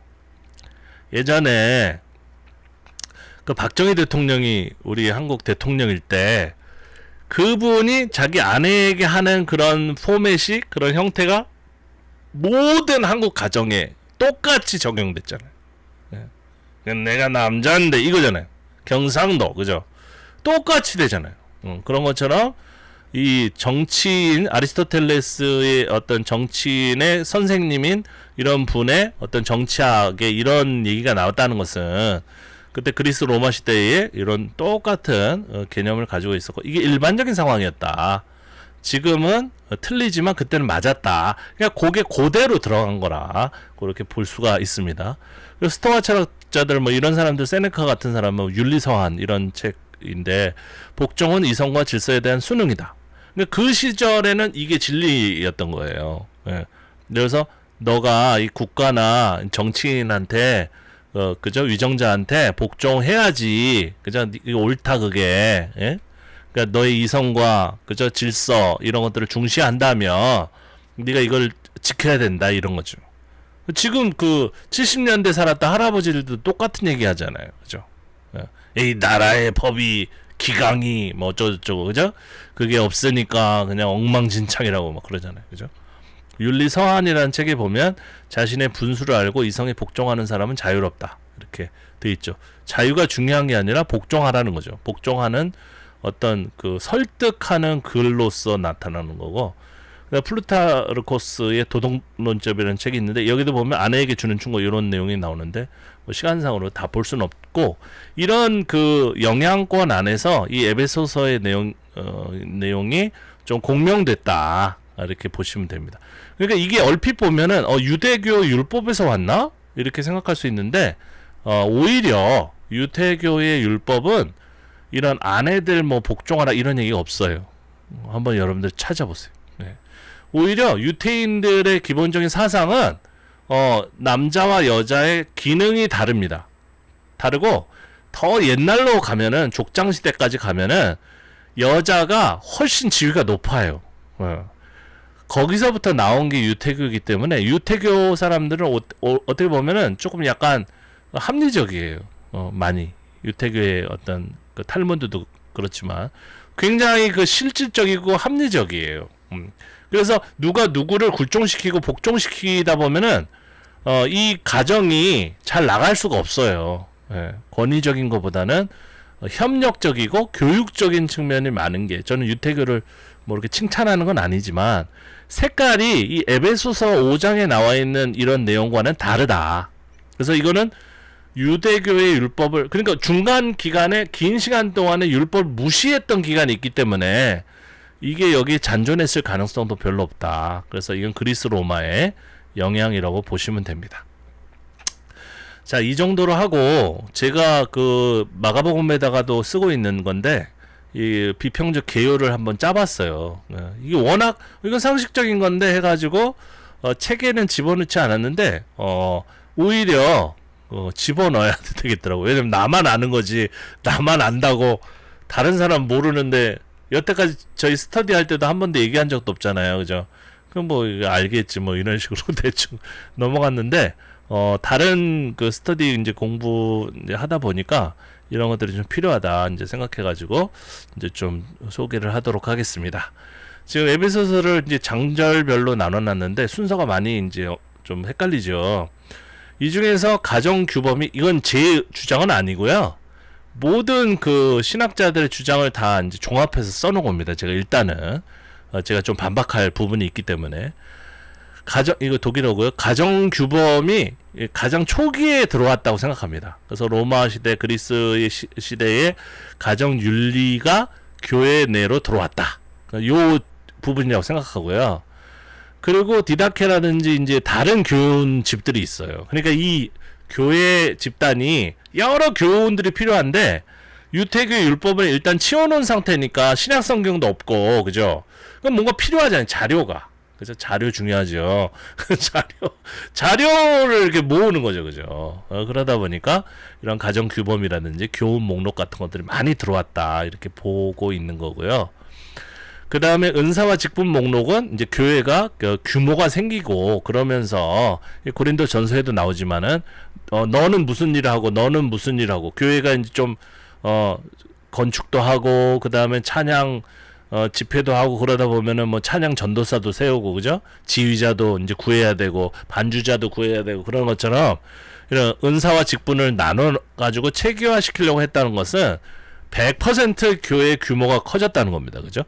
예전에 그 박정희 대통령이 우리 한국 대통령일 때 그분이 자기 아내에게 하는 그런 포맷이 그런 형태가 모든 한국 가정에 똑같이 적용됐잖아요. 네. 내가 남자인데 이거잖아요. 경상도 그죠? 똑같이 되잖아요. 그런 것처럼 이 정치인 아리스토텔레스의 어떤 정치인의 선생님인 이런 분의 어떤 정치학의 이런 얘기가 나왔다는 것은 그때 그리스 로마 시대에 이런 똑같은 개념을 가지고 있었고 이게 일반적인 상황이었다. 지금은 틀리지만 그때는 맞았다. 그러니까 그게 그대로 들어간 거라 그렇게 볼 수가 있습니다. 그리고 스토아 철학자들 뭐 이런 사람들 세네카 같은 사람은 윤리서한 이런 책인데 복종은 이성과 질서에 대한 수능이다. 그러니까 그 시절에는 이게 진리였던 거예요. 예. 그래서 너가 이 국가나 정치인한테 그죠? 위정자한테 복종해야지. 그죠? 이거 옳다, 그게. 예? 그러니까 너의 이성과, 그죠? 질서, 이런 것들을 중시한다면, 네가 이걸 지켜야 된다, 이런 거죠. 지금 그 70년대 살았던 할아버지들도 똑같은 얘기 하잖아요. 그죠? 예. 이 나라의 법이, 기강이, 뭐 어쩌고저쩌고, 그죠? 그게 없으니까 그냥 엉망진창이라고 막 그러잖아요. 그죠? 윤리서한이라는 책에 보면 자신의 분수를 알고 이성에 복종하는 사람은 자유롭다 이렇게 돼 있죠. 자유가 중요한 게 아니라 복종하라는 거죠. 복종하는 어떤 그 설득하는 글로서 나타나는 거고. 플루타르코스의 도덕론점이라는 책이 있는데 여기도 보면 아내에게 주는 충고 이런 내용이 나오는데 뭐 시간상으로 다 볼 수는 없고 이런 그 영향권 안에서 이 에베소서의 내용이 좀 공명됐다 이렇게 보시면 됩니다. 그러니까 이게 얼핏 보면은 유대교 율법에서 왔나? 이렇게 생각할 수 있는데 오히려 유대교의 율법은 이런 아내들 뭐 복종하라 이런 얘기가 없어요. 한번 여러분들 찾아보세요. 네. 오히려 유태인들의 기본적인 사상은 남자와 여자의 기능이 다릅니다. 다르고 더 옛날로 가면은 족장 시대까지 가면은 여자가 훨씬 지위가 높아요. 거기서부터 나온 게 유태교이기 때문에 유태교 사람들은 어떻게 보면은 조금 약간 합리적이에요. 많이 유태교의 어떤 그 탈문드도 그렇지만 굉장히 그 실질적이고 합리적이에요. 그래서 누가 누구를 굴종시키고 복종시키다 보면은 이 가정이 잘 나갈 수가 없어요. 권위적인 것보다는 협력적이고 교육적인 측면이 많은 게, 저는 유태교를 뭐 이렇게 칭찬하는 건 아니지만 색깔이 이 에베소서 5장에 나와 있는 이런 내용과는 다르다. 그래서 이거는 유대교의 율법을, 그러니까 중간 기간에 긴 시간 동안에 율법을 무시했던 기간이 있기 때문에 이게 여기에 잔존했을 가능성도 별로 없다. 그래서 이건 그리스 로마의 영향이라고 보시면 됩니다. 자, 이 정도로 하고 제가 그 마가복음에다가도 쓰고 있는 건데 이 비평적 개요를 한번 짜봤어요. 이게 워낙 이건 상식적인 건데 해가지고 책에는 집어넣지 않았는데 오히려 집어넣어야 되겠더라고요. 왜냐면 나만 아는 거지, 나만 안다고 다른 사람 모르는데, 여태까지 저희 스터디 할 때도 한 번도 얘기한 적도 없잖아요. 그죠? 그럼 뭐 알겠지 뭐 이런 식으로 대충 넘어갔는데 다른 그 스터디 이제 공부 이제 하다 보니까 이런 것들이 좀 필요하다 이제 생각해가지고 이제 좀 소개를 하도록 하겠습니다. 지금 에베소서를 이제 장절별로 나눠놨는데 순서가 많이 이제 좀 헷갈리죠. 이 중에서 가정 규범이, 이건 제 주장은 아니고요. 모든 그 신학자들의 주장을 다 이제 종합해서 써놓은 겁니다. 제가 일단은 제가 좀 반박할 부분이 있기 때문에 이거 독일어고요. 가정 규범이 가장 초기에 들어왔다고 생각합니다. 그래서 로마 시대, 그리스의 시대에 가정 윤리가 교회 내로 들어왔다. 요 부분이라고 생각하고요. 그리고 디다케라든지 이제 다른 교훈 집들이 있어요. 그러니까 이 교회 집단이 여러 교훈들이 필요한데 유태교 율법을 일단 치워놓은 상태니까 신약 성경도 없고, 그죠? 그럼 뭔가 필요하잖아요, 자료가. 그래서 자료 중요하죠. 자료를 이렇게 모으는 거죠, 그죠? 그러다 보니까 이런 가정 규범이라든지 교훈 목록 같은 것들이 많이 들어왔다 이렇게 보고 있는 거고요. 그 다음에 은사와 직분 목록은 이제 교회가 규모가 생기고 그러면서 고린도 전서에도 나오지만은 너는 무슨 일을 하고 너는 무슨 일을 하고, 교회가 이제 좀 건축도 하고 그 다음에 찬양 집회도 하고 그러다 보면은 뭐 찬양 전도사도 세우고, 그죠? 지휘자도 이제 구해야 되고 반주자도 구해야 되고 그런 것처럼 이런 은사와 직분을 나눠 가지고 체계화 시키려고 했다는 것은 100% 교회의 규모가 커졌다는 겁니다. 그죠?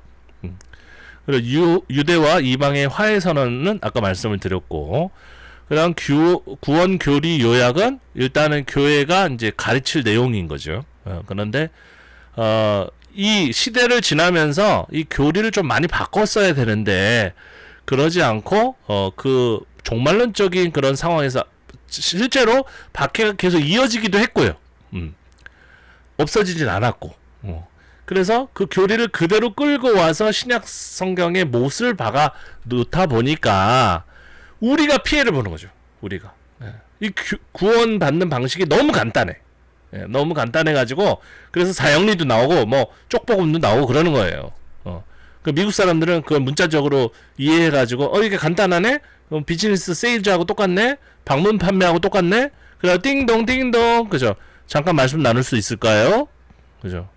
그리고 유대와 이방의 화해 선언은 아까 말씀을 드렸고, 그다음 구원 교리 요약은 일단은 교회가 이제 가르칠 내용인 거죠. 그런데 이 시대를 지나면서 이 교리를 좀 많이 바꿨어야 되는데 그러지 않고 그 종말론적인 그런 상황에서 실제로 박해가 계속 이어지기도 했고요. 없어지진 않았고. 그래서 그 교리를 그대로 끌고 와서 신약 성경에 못을 박아 놓다 보니까 우리가 피해를 보는 거죠. 우리가. 이 구원 받는 방식이 너무 간단해. 너무 간단해가지고 그래서 사형리도 나오고 뭐 쪽복음도 나오고 그러는 거예요. 그 미국 사람들은 그걸 문자적으로 이해해가지고 이게 간단하네? 비즈니스 세일즈하고 똑같네? 방문 판매하고 똑같네? 그래서 띵동 띵동, 그죠? 잠깐 말씀 나눌 수 있을까요? 그죠?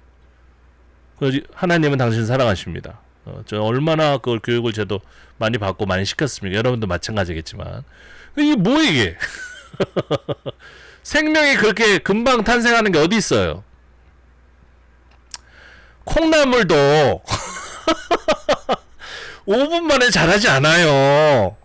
하나님은 당신 사랑하십니다. 저 얼마나 그 교육을 저도 많이 받고 많이 시켰습니까? 여러분도 마찬가지겠지만 이게 뭐 이게? 생명이 그렇게 금방 탄생하는 게 어디 있어요? 콩나물도 5분 만에 자라지 않아요.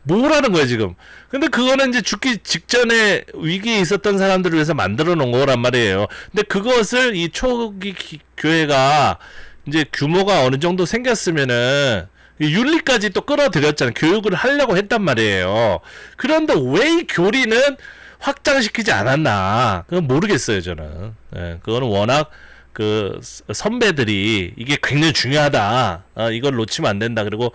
뭐라는 거야 지금? 근데 그거는 이제 죽기 직전에 위기에 있었던 사람들을 위해서 만들어 놓은 거란 말이에요. 근데 그것을 이 초기 교회가 이제 규모가 어느 정도 생겼으면은 윤리까지 또 끌어들였잖아요. 교육을 하려고 했단 말이에요. 그런데 왜 이 교리는 확장시키지 않았나? 그건 모르겠어요, 저는. 그거는 워낙 그 선배들이 이게 굉장히 중요하다. 이걸 놓치면 안 된다. 그리고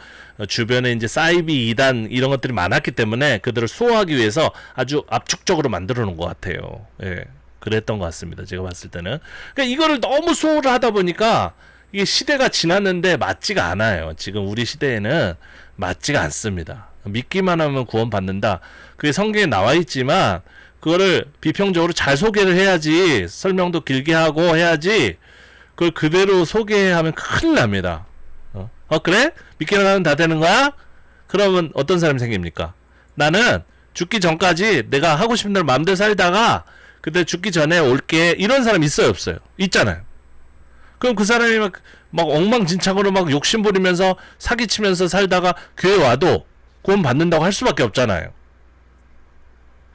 주변에 이제 사이비 이단 이런 것들이 많았기 때문에 그들을 수호하기 위해서 아주 압축적으로 만들어 놓은 것 같아요. 예. 그랬던 것 같습니다. 제가 봤을 때는. 그러니까 이거를 너무 수호를 하다 보니까 이게 시대가 지났는데 맞지가 않아요. 지금 우리 시대에는 맞지가 않습니다. 믿기만 하면 구원받는다. 그게 성경에 나와 있지만 그거를 비평적으로 잘 소개를 해야지, 설명도 길게 하고 해야지, 그걸 그대로 소개하면 큰일 납니다. 그래? 믿기만 하면 다 되는 거야? 그러면 어떤 사람이 생깁니까? 나는 죽기 전까지 내가 하고 싶은 대로 마음대로 살다가 그때 죽기 전에 올게. 이런 사람 있어요, 없어요? 있잖아요. 그럼 그 사람이 막 엉망진창으로 막 욕심 부리면서 사기치면서 살다가 교회 와도 구원 받는다고 할 수밖에 없잖아요.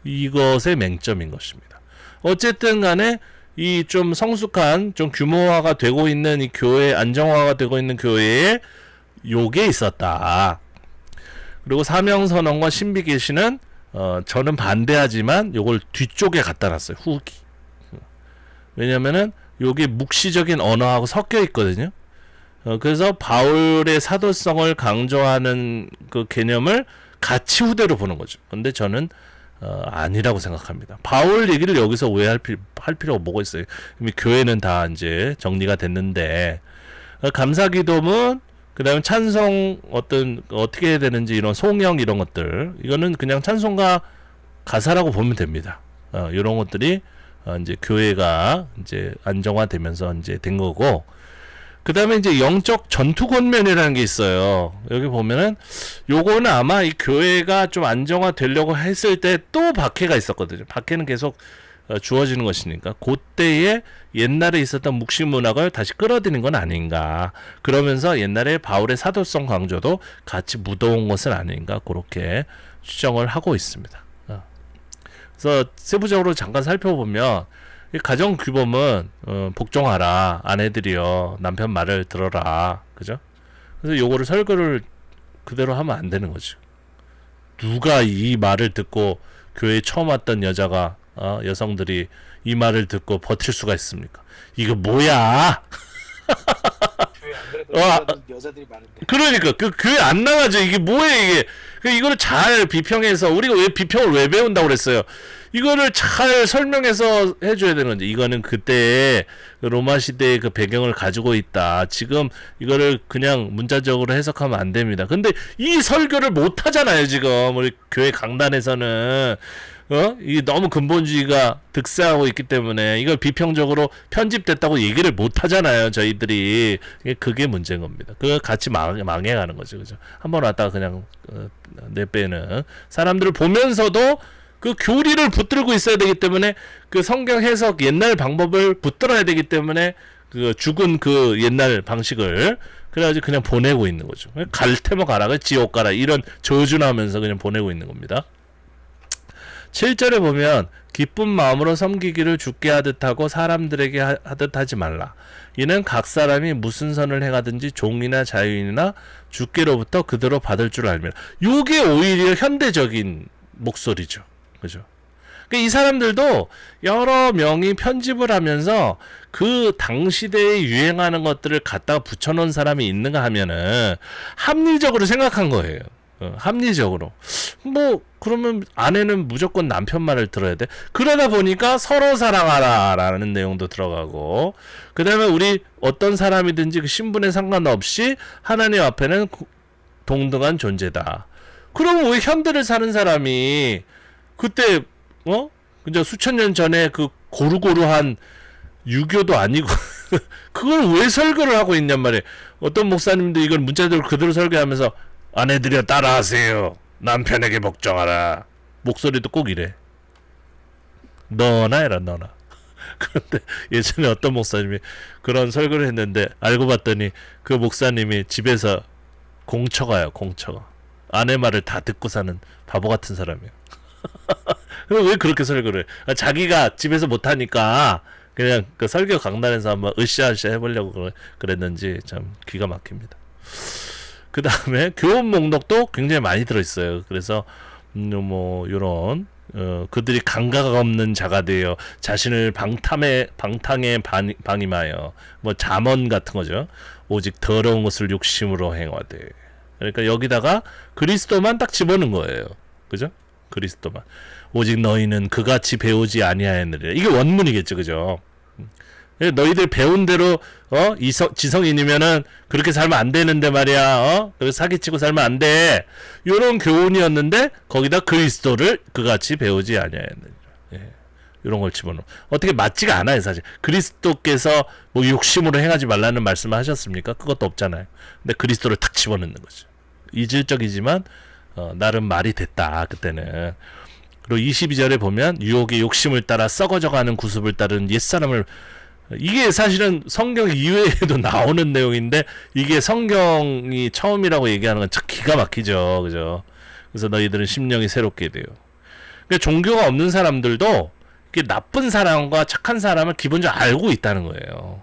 이것의 맹점인 것입니다. 어쨌든 간에 이 좀 성숙한, 좀 규모화가 되고 있는 이 교회, 안정화가 되고 있는 교회에 요게 있었다. 그리고 사명선언과 신비계시는 저는 반대하지만 요걸 뒤쪽에 갖다 놨어요. 후기. 왜냐면은 요게 묵시적인 언어하고 섞여 있거든요. 그래서 바울의 사도성을 강조하는 그 개념을 같이 후대로 보는 거죠. 근데 저는 아니라고 생각합니다. 바울 얘기를 여기서 오해할 필요가 뭐가 있어요. 이미 교회는 다 이제 정리가 됐는데, 감사기도문, 그 다음에 찬송 어떻게 해야 되는지 이런 송영 이런 것들, 이거는 그냥 찬송가 가사라고 보면 됩니다. 이런 것들이 이제 교회가 이제 안정화되면서 이제 된 거고, 그 다음에 이제 영적 전투 권면이라는 게 있어요. 여기 보면은 요거는 아마 이 교회가 좀 안정화 되려고 했을 때 또 박해가 있었거든요. 박해는 계속 주어지는 것이니까 그때에 옛날에 있었던 묵시 문학을 다시 끌어들인 건 아닌가. 그러면서 옛날에 바울의 사도성 강조도 같이 묻어온 것은 아닌가. 그렇게 추정을 하고 있습니다. 그래서 세부적으로 잠깐 살펴보면 이 가정 규범은 복종하라. 아내들이여 남편 말을 들어라. 그죠? 그래서 요거를 설교를 그대로 하면 안 되는 거죠. 누가 이 말을 듣고 교회에 처음 왔던 여자가 여성들이 이 말을 듣고 버틸 수가 있습니까? 이거 뭐야? 교회 안 그래도 여자들이 많은데. 그러니까 그 교회 안 나가죠. 이게 뭐예요 이게? 이거를 잘 비평해서 우리가 왜 비평을 왜 배운다고 그랬어요? 이거를 잘 설명해서 해줘야 되는 건데, 이거는 그때의 로마 시대의 그 배경을 가지고 있다. 지금 이거를 그냥 문자적으로 해석하면 안 됩니다. 근데 이 설교를 못 하잖아요, 지금. 우리 교회 강단에서는. 이게 너무 근본주의가 득세하고 있기 때문에 이걸 비평적으로 편집됐다고 얘기를 못 하잖아요, 저희들이. 그게 문제인 겁니다. 그거 같이 망해가는 거죠, 그죠? 한번 왔다가 그냥 내빼는 사람들을 보면서도 그 교리를 붙들고 있어야 되기 때문에 그 성경 해석 옛날 방법을 붙들어야 되기 때문에 그 죽은 그 옛날 방식을 그래가지고 그냥 보내고 있는 거죠. 갈 테면 가라, 지옥 가라, 이런 저주나면서 그냥 보내고 있는 겁니다. 7절에 보면 기쁜 마음으로 섬기기를 주께 하듯 하고 사람들에게 하듯 하지 말라. 이는 각 사람이 무슨 선을 행하든지 종이나 자유인이나 주께로부터 그대로 받을 줄 알미라. 요게 오히려 현대적인 목소리죠. 그죠? 그러니까 이 사람들도 여러 명이 편집을 하면서 그 당시대에 유행하는 것들을 갖다가 붙여놓은 사람이 있는가 하면은 합리적으로 생각한 거예요. 합리적으로. 뭐 그러면 아내는 무조건 남편 말을 들어야 돼. 그러다 보니까 서로 사랑하라 라는 내용도 들어가고, 그 다음에 우리 어떤 사람이든지 그 신분에 상관없이 하나님 앞에는 동등한 존재다. 그럼 왜 현대를 사는 사람이 그때 그냥 수천 년 전에 그 고루고루한 유교도 아니고 그걸 왜 설교를 하고 있냔 말이에요. 어떤 목사님도 이걸 문자대로 그대로 설교하면서 아내들이여 따라하세요. 남편에게 복종하라. 목소리도 꼭 이래. 너나 해라, 너나. 그런데 예전에 어떤 목사님이 그런 설교를 했는데 알고 봤더니 그 목사님이 집에서 공처가요, 공처가. 아내 말을 다 듣고 사는 바보 같은 사람이에요. 왜 그렇게 설교를 해? 자기가 집에서 못하니까 그냥 그 설교 강단에서 한번 으쌰으쌰 해보려고 그랬는지 참 기가 막힙니다. 그 다음에 교훈 목록도 굉장히 많이 들어있어요. 그래서 뭐 요런 그들이 감각 없는 자가 되어 자신을 방탕에 방임하여 뭐 잠언 같은 거죠. 오직 더러운 것을 욕심으로 행하되. 그러니까 여기다가 그리스도만 딱 집어넣은 거예요. 그죠? 그리스도만. 오직 너희는 그같이 배우지 아니하였느니라. 이게 원문이겠죠. 그죠? 너희들 배운 대로 지성인이면은 그렇게 살면 안 되는데 말이야. 사기치고 살면 안 돼. 요런 교훈이었는데 거기다 그리스도를 그같이 배우지 아니하였느니라. 예. 요런 걸 집어넣어. 어떻게 맞지가 않아요, 사실. 그리스도께서 뭐 욕심으로 행하지 말라는 말씀을 하셨습니까? 그것도 없잖아요. 근데 그리스도를 탁 집어넣는 거죠. 이질적이지만 나름 말이 됐다. 그때는. 그리고 22절에 보면 유혹의 욕심을 따라 썩어져가는 구습을 따른 옛사람을, 이게 사실은 성경 이외에도 나오는 내용인데 이게 성경이 처음이라고 얘기하는 건 참 기가 막히죠. 그죠? 그래서 너희들은 심령이 새롭게 돼요. 그러니까 종교가 없는 사람들도 이게 나쁜 사람과 착한 사람을 기본적으로 알고 있다는 거예요.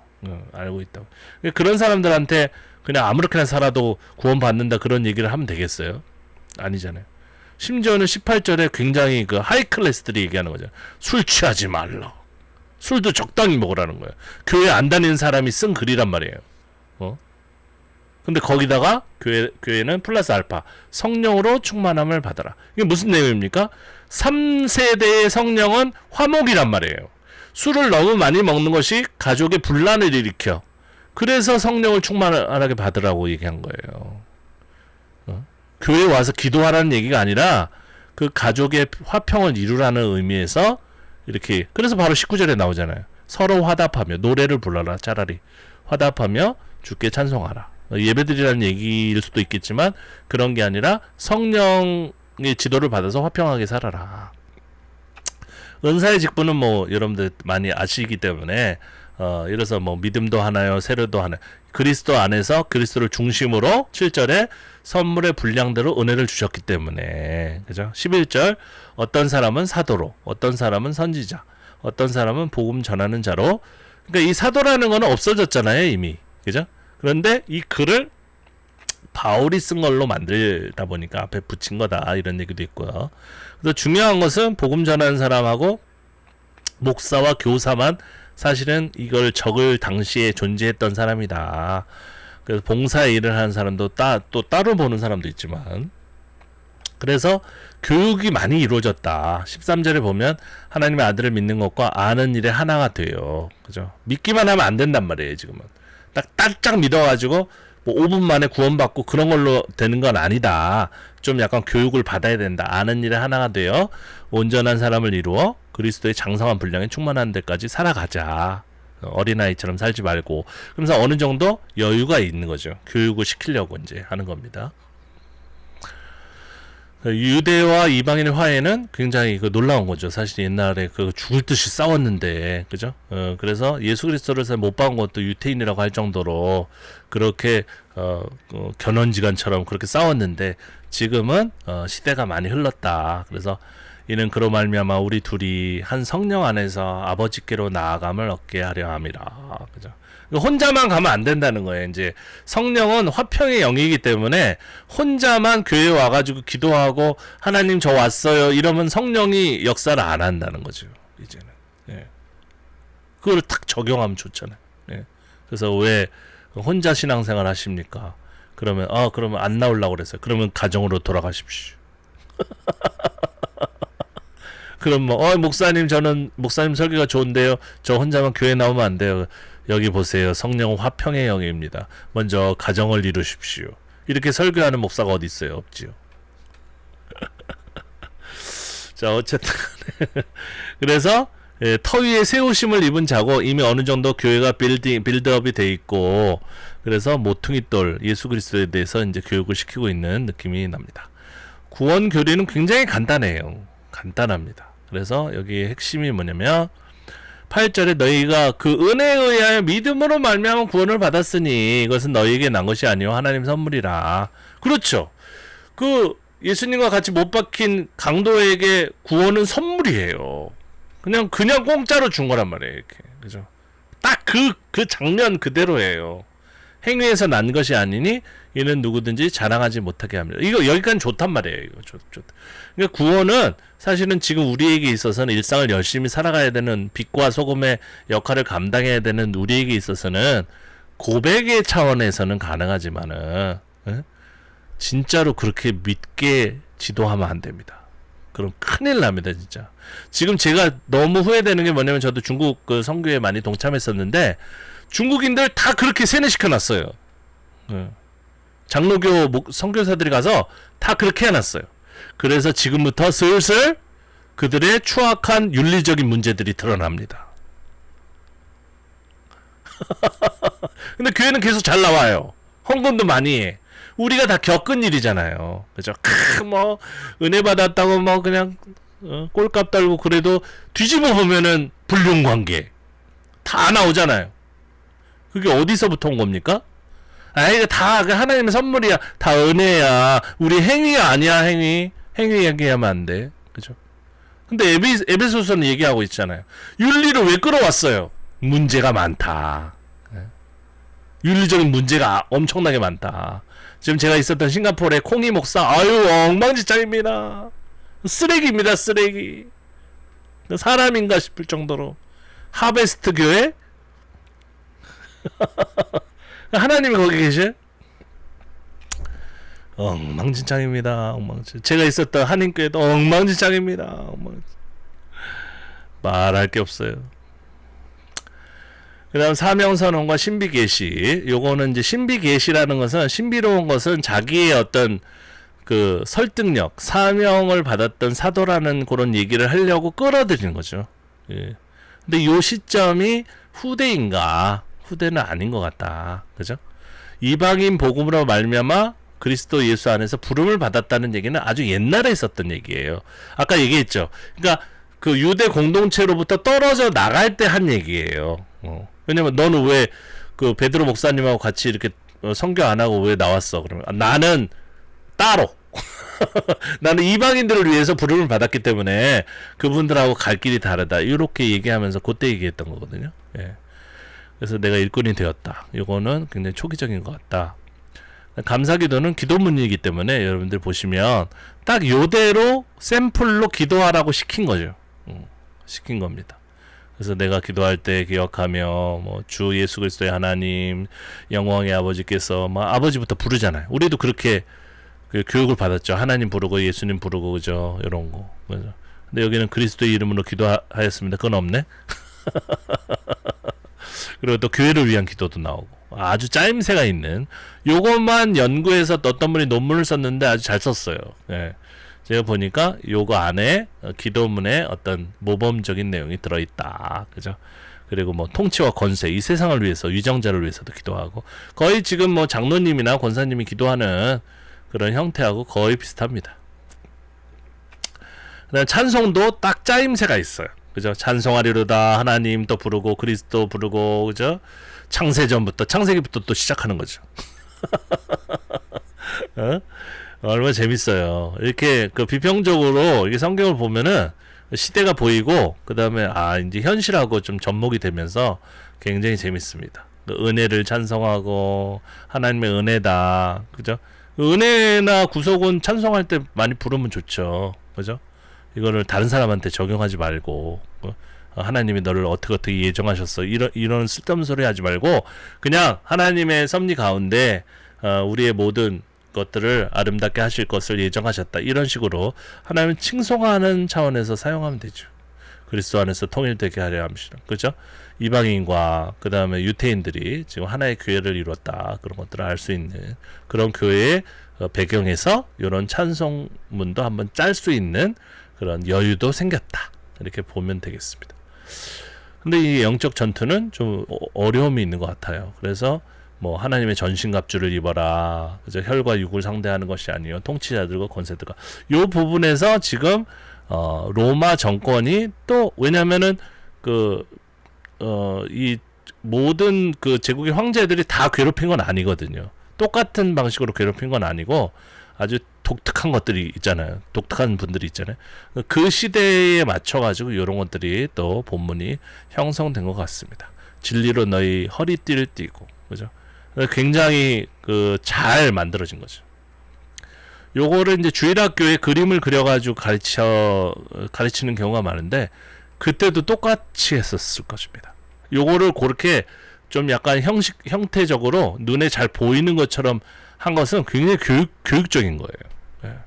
알고 있다고. 그러니까 그런 사람들한테 그냥 아무렇게나 살아도 구원받는다 그런 얘기를 하면 되겠어요? 아니잖아요. 심지어는 18절에 굉장히 그 하이 클래스들이 얘기하는 거죠. 술 취하지 말라. 술도 적당히 먹으라는 거예요. 교회 안 다니는 사람이 쓴 글이란 말이에요. 근데 거기다가 교회는 플러스 알파 성령으로 충만함을 받아라. 이게 무슨 내용입니까? 3세대의 성령은 화목이란 말이에요. 술을 너무 많이 먹는 것이 가족의 분란을 일으켜. 그래서 성령을 충만하게 받으라고 얘기한 거예요. 교회에 와서 기도하라는 얘기가 아니라 그 가족의 화평을 이루라는 의미에서 이렇게, 그래서 바로 19절에 나오잖아요. 서로 화답하며 노래를 불러라. 차라리 화답하며 주께 찬송하라. 예배드리라는 얘기일 수도 있겠지만 그런 게 아니라 성령의 지도를 받아서 화평하게 살아라. 은사의 직분은 뭐 여러분들 많이 아시기 때문에 이래서 뭐 믿음도 하나요, 세례도 하나요. 그리스도 안에서 그리스도를 중심으로 7절에 선물의 분량대로 은혜를 주셨기 때문에, 그죠? 11절 어떤 사람은 사도로, 어떤 사람은 선지자, 어떤 사람은 복음 전하는 자로. 그러니까 이 사도라는 거는 없어졌잖아요, 이미. 그죠? 그런데 이 글을 바울이 쓴 걸로 만들다 보니까 앞에 붙인 거다 이런 얘기도 있고요. 그래서 중요한 것은 복음 전하는 사람하고 목사와 교사만 사실은 이걸 적을 당시에 존재했던 사람이다. 그래서 봉사의 일을 하는 사람도 또 따로 보는 사람도 있지만, 그래서 교육이 많이 이루어졌다. 13절에 보면 하나님의 아들을 믿는 것과 아는 일에 하나가 돼요. 그죠? 믿기만 하면 안 된단 말이에요, 지금은. 딱 믿어가지고 뭐 5분 만에 구원받고 그런 걸로 되는 건 아니다. 좀 약간 교육을 받아야 된다. 아는 일에 하나가 되어 온전한 사람을 이루어 그리스도의 장성한 분량에 충만한 데까지 살아가자. 어린아이처럼 살지 말고. 그러면서 어느 정도 여유가 있는 거죠. 교육을 시키려고 이제 하는 겁니다. 유대와 이방인의 화해는 굉장히 놀라운 거죠. 사실 옛날에 죽을 듯이 싸웠는데, 그죠? 그래서 예수 그리스도를 못 박은 것도 유태인이라고 할 정도로 그렇게 견원지간처럼 그렇게 싸웠는데, 지금은 시대가 많이 흘렀다. 그래서 이는 그로 말미암아 우리 둘이 한 성령 안에서 아버지께로 나아감을 얻게 하려 함이라. 그죠? 혼자만 가면 안 된다는 거예요. 이제 성령은 화평의 영이기 때문에 혼자만 교회에 와가지고 기도하고 하나님 저 왔어요 이러면 성령이 역사를 안 한다는 거죠. 이제는. 예. 그걸 탁 적용하면 좋잖아요. 예. 그래서 왜 혼자 신앙생활 하십니까? 그러면 그러면 안 나오려고 그랬어요. 그러면 가정으로 돌아가십시오. 그럼 목사님 저는 목사님 설교가 좋은데요. 저 혼자만 교회 나오면 안 돼요. 여기 보세요. 성령은 화평의 영입니다. 먼저 가정을 이루십시오. 이렇게 설교하는 목사가 어디 있어요? 없지요. 자, 어쨌든 그래서 터 위에 세우심을 입은 자고 이미 어느 정도 교회가 빌드업이 돼 있고, 그래서 모퉁이돌 예수 그리스도에 대해서 이제 교육을 시키고 있는 느낌이 납니다. 구원 교리는 굉장히 간단해요. 간단합니다. 그래서 여기 핵심이 뭐냐면 8절에 너희가 그 은혜에 의하여 믿음으로 말미암아 구원을 받았으니 이것은 너희에게 난 것이 아니요 하나님 선물이라. 그렇죠. 그 예수님과 같이 못 박힌 강도에게 구원은 선물이에요. 그냥 공짜로 준 거란 말이에요. 이렇게. 그죠? 딱 그 장면 그대로예요. 행위에서 난 것이 아니니 이는 누구든지 자랑하지 못하게 합니다. 이거 여기까지 좋단 말이에요. 이거 좋다. 그러니까 구원은 사실은 지금 우리에게 있어서는 일상을 열심히 살아가야 되는 빛과 소금의 역할을 감당해야 되는 우리에게 있어서는 고백의 차원에서는 가능하지만은 진짜로 그렇게 믿게 지도하면 안 됩니다. 그럼 큰일 납니다, 진짜. 지금 제가 너무 후회되는 게 뭐냐면 저도 중국 그 선교에 많이 동참했었는데 중국인들 다 그렇게 세뇌시켜놨어요. 장로교 선교사들이 가서 다 그렇게 해놨어요. 그래서 지금부터 슬슬 그들의 추악한 윤리적인 문제들이 드러납니다. 근데 교회는 계속 잘 나와요. 헌금도 많이 해. 우리가 다 겪은 일이잖아요. 그죠? 뭐 은혜 받았다고 뭐 그냥 꼴값 달고 그래도 뒤집어 보면은 불륜관계 다 나오잖아요. 그게 어디서부터 온 겁니까? 아, 이거 다 하나님의 선물이야. 다 은혜야. 우리 행위가 아니야, 행위. 행위 얘기하면 안 돼. 그죠? 근데 에베소서는 얘기하고 있잖아요. 윤리를 왜 끌어왔어요? 문제가 많다. 윤리적인 문제가 엄청나게 많다. 지금 제가 있었던 싱가포르의 콩이 목사, 아유, 엉망진창입니다. 쓰레기입니다, 쓰레기. 사람인가 싶을 정도로. 하베스트 교회? 하나님이 거기 계셔? 엉망진창입니다. 제가 있었던 한인교회도 엉망진창입니다. 말할 게 없어요. 그 다음 사명선언과 신비계시. 요거는 이제 신비계시라는 것은, 신비로운 것은 자기의 어떤 그 설득력, 사명을 받았던 사도라는 그런 얘기를 하려고 끌어들이는 거죠. 예. 근데 요 시점이 후대인가? 후대는 아닌 것 같다. 그죠? 이방인 복음으로 말미암아 그리스도 예수 안에서 부름을 받았다는 얘기는 아주 옛날에 있었던 얘기예요. 아까 얘기했죠. 그러니까 그 유대 공동체로부터 떨어져 나갈 때 한 얘기예요. 왜냐면 너는 왜 그 베드로 목사님하고 같이 이렇게 선교 안 하고 왜 나왔어? 그러면 나는 따로 나는 이방인들을 위해서 부름을 받았기 때문에 그분들하고 갈 길이 다르다. 이렇게 얘기하면서 그때 얘기했던 거거든요. 예. 그래서 내가 일꾼이 되었다. 이거는 굉장히 초기적인 것 같다. 감사기도는 기도문이기 때문에 여러분들 보시면 딱 요대로 샘플로 기도하라고 시킨 거죠. 시킨 겁니다. 그래서 내가 기도할 때 기억하며 뭐 주 예수 그리스도의 하나님 영광의 아버지께서 뭐 아버지부터 부르잖아요. 우리도 그렇게 그 교육을 받았죠. 하나님 부르고 예수님 부르고 그죠. 이런 거. 그죠? 근데 여기는 그리스도의 이름으로 기도하였습니다. 그건 없네. 그리고 또 교회를 위한 기도도 나오고 아주 짜임새가 있는 요것만 연구해서 어떤 분이 논문을 썼는데 아주 잘 썼어요. 예. 제가 보니까 요거 안에 기도문에 어떤 모범적인 내용이 들어있다. 그죠? 그리고 뭐 통치와 권세, 이 세상을 위해서, 위정자를 위해서도 기도하고 거의 지금 뭐 장로님이나 권사님이 기도하는 그런 형태하고 거의 비슷합니다. 그다음 찬송도 딱 짜임새가 있어요. 그죠? 찬송하리로다 하나님 또 부르고 그리스도 부르고 그죠? 창세기부터 또 시작하는 거죠. 얼마나 재밌어요. 이렇게 그 비평적으로 이게 성경을 보면은 시대가 보이고 그 다음에 이제 현실하고 좀 접목이 되면서 굉장히 재밌습니다. 그 은혜를 찬송하고 하나님의 은혜다, 그죠? 은혜나 구속은 찬송할 때 많이 부르면 좋죠, 그죠? 이거를 다른 사람한테 적용하지 말고 하나님이 너를 어떻게 예정하셨어 이런 쓸데없는 소리 하지 말고 그냥 하나님의 섭리 가운데 우리의 모든 것들을 아름답게 하실 것을 예정하셨다 이런 식으로 하나님을 칭송하는 차원에서 사용하면 되죠. 그리스도 안에서 통일되게 하려 함시라. 그죠? 이방인과 그 다음에 유태인들이 지금 하나의 교회를 이뤘다 그런 것들을 알 수 있는 그런 교회의 배경에서 이런 찬송문도 한번 짤 수 있는 그런 여유도 생겼다 이렇게 보면 되겠습니다. 근데 이 영적 전투는 좀 어려움이 있는 것 같아요. 그래서 뭐 하나님의 전신갑주를 입어라, 그죠? 혈과 육을 상대하는 것이 아니요 통치자들과 권세들과 요 부분에서 지금 로마 정권이 또 왜냐면은 이 모든 그 제국의 황제들이 다 괴롭힌 건 아니거든요. 똑같은 방식으로 괴롭힌 건 아니고 아주 독특한 것들이 있잖아요. 독특한 분들이 있잖아요. 그 시대에 맞춰가지고 이런 것들이 또 본문이 형성된 것 같습니다. 진리로 너희 허리띠를 띠고, 그죠? 굉장히 잘 만들어진 거죠. 요거를 이제 주일학교에 그림을 그려가지고 가르치는 경우가 많은데 그때도 똑같이 했었을 것입니다. 요거를 그렇게 좀 약간 형태적으로 눈에 잘 보이는 것처럼 한 것은 굉장히 교육적인 거예요. 예.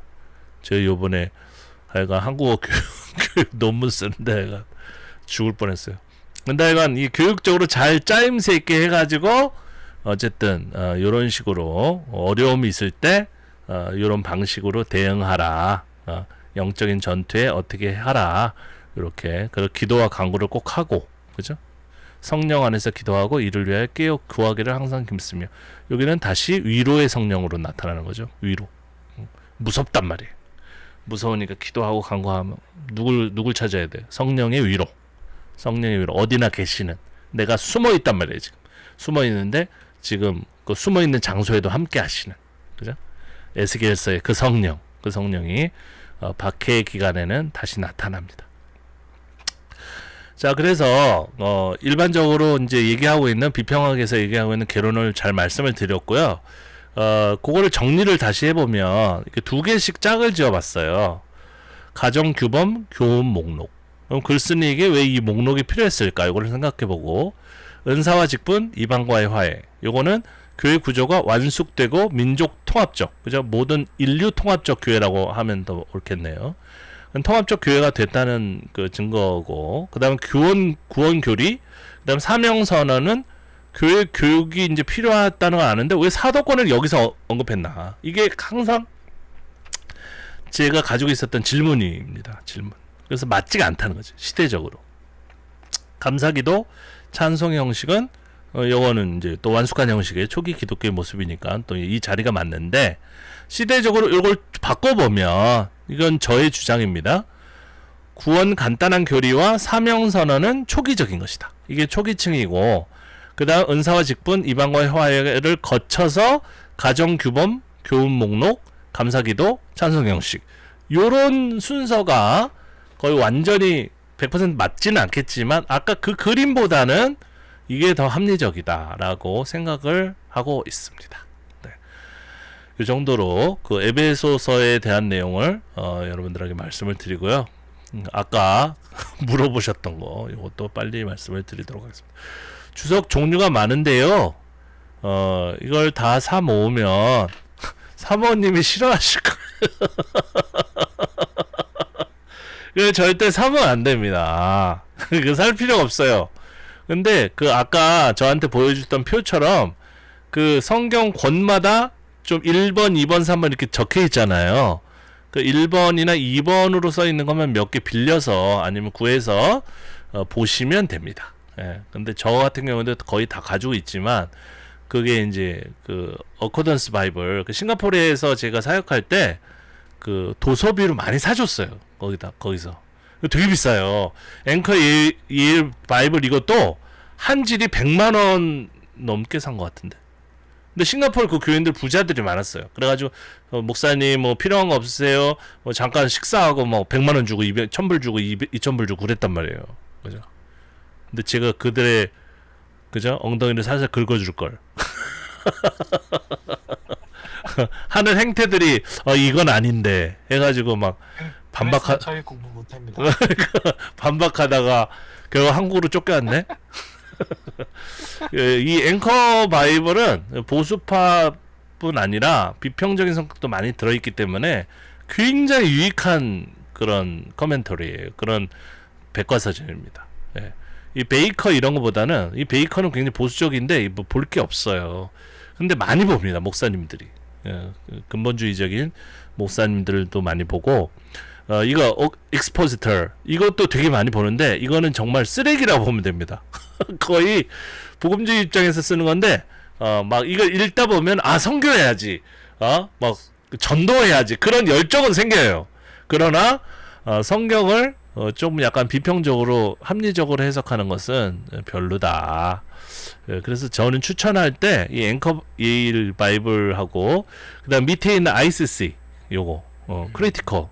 제가 요번에 하여간 한국어 교육 논문 쓰는데 하여간 죽을 뻔했어요. 근데 하여간 이 교육적으로 잘 짜임새 있게 해가지고 어쨌든 요런 식으로 어려움이 있을 때 요런 방식으로 대응하라. 영적인 전투에 어떻게 하라. 이렇게 그리고 기도와 간구를 꼭 하고, 그죠? 성령 안에서 기도하고 이를 위하여 깨어 구하기를 항상 힘쓰며. 여기는 다시 위로의 성령으로 나타나는 거죠. 위로. 무섭단 말이에요. 무서우니까 기도하고 간구하면 누굴 찾아야 돼? 성령의 위로. 성령의 위로. 어디나 계시는. 내가 숨어 있단 말이에요. 지금 숨어 있는데 지금 그 숨어 있는 장소에도 함께 하시는, 그죠? 에스겔서의 그 성령이 박해 기간에는 다시 나타납니다. 자, 그래서 일반적으로 이제 얘기하고 있는 비평학에서 얘기하고 있는 개론을 잘 말씀을 드렸고요. 그거를 정리를 다시 해보면 이렇게 두 개씩 짝을 지어봤어요. 가정 규범, 교훈 목록. 그럼 글쓴이에게 왜 이 목록이 필요했을까? 이거를 생각해보고, 은사와 직분, 이방과의 화해. 요거는 교회 구조가 완숙되고 민족 통합적, 그죠? 모든 인류 통합적 교회라고 하면 더 옳겠네요. 통합적 교회가 됐다는 그 증거고, 그 다음 구원 교리, 그 다음 사명선언은 교회 교육이 이제 필요하다는 걸 아는데 왜 사도권을 여기서 언급했나? 이게 항상 제가 가지고 있었던 질문입니다. 질문. 그래서 맞지가 않다는 거죠. 시대적으로. 감사기도, 찬송 형식은 요거는 이제 또 완숙한 형식의 초기 기독교의 모습이니까 또 이 자리가 맞는데, 시대적으로 이걸 바꿔보면 이건 저의 주장입니다. 구원 간단한 교리와 사명선언은 초기적인 것이다. 이게 초기층이고, 그 다음 은사와 직분, 이방과의 화해를 거쳐서 가정규범, 교훈 목록, 감사기도, 찬송 형식, 요런 순서가 거의 완전히 100% 맞지는 않겠지만 아까 그 그림보다는 이게 더 합리적이다라고 생각을 하고 있습니다. 네. 이 정도로 그 에베소서에 대한 내용을 여러분들에게 말씀을 드리고요. 아까 물어보셨던 거 이것도 빨리 말씀을 드리도록 하겠습니다. 주석 종류가 많은데요. 이걸 다 사 모으면 사모님이 싫어하실 거예요. 그 절대 사면 안 됩니다. 그 살 필요가 없어요. 근데 그 아까 저한테 보여줬던 표처럼 그 성경 권마다 좀 1번, 2번, 3번 이렇게 적혀 있잖아요. 그 1번이나 2번으로 써 있는 것만 몇 개 빌려서 아니면 구해서 보시면 됩니다. 예. 근데 저 같은 경우도 거의 다 가지고 있지만 그게 이제 그 어코던스 바이블 그 싱가포르에서 제가 사역할 때 그 도서비로 많이 사줬어요. 거기서 되게 비싸요. 앵커 예일 바이블 이것도 한 질이 100만 원 넘게 산 것 같은데. 근데 싱가포르 그 교인들 부자들이 많았어요. 그래가지고 목사님 뭐 필요한 거 없으세요? 뭐 잠깐 식사하고 뭐 100만 원 주고 1000불 주고 2000불 주고 그랬단 말이에요. 그죠? 근데 제가 그들의 그죠? 엉덩이를 살살 긁어줄 걸. 하는 행태들이 이건 아닌데 해가지고 막 저희 공부 못합니다. 반박하다가 결국 한국으로 쫓겨났네. 이 앵커 바이블은 보수파뿐 아니라 비평적인 성격도 많이 들어있기 때문에 굉장히 유익한 그런 커멘터리예요. 그런 백과사전입니다. 예. 이 베이커 이런 거보다는 이 베이커는 굉장히 보수적인데 뭐 볼 게 없어요. 근데 많이 봅니다. 목사님들이. 예. 근본주의적인 목사님들도 많이 보고 이거 익스포지터 이것도 되게 많이 보는데 이거는 정말 쓰레기라고 보면 됩니다. 거의 복음주의 입장에서 쓰는 건데 막 이걸 읽다 보면 선교해야지 막 전도해야지 그런 열정은 생겨요. 그러나 성경을 좀 약간 비평적으로 합리적으로 해석하는 것은 별로다. 그래서 저는 추천할 때 이 앵커 예일 바이블하고 그다음 밑에 있는 ICC 요거 크리티컬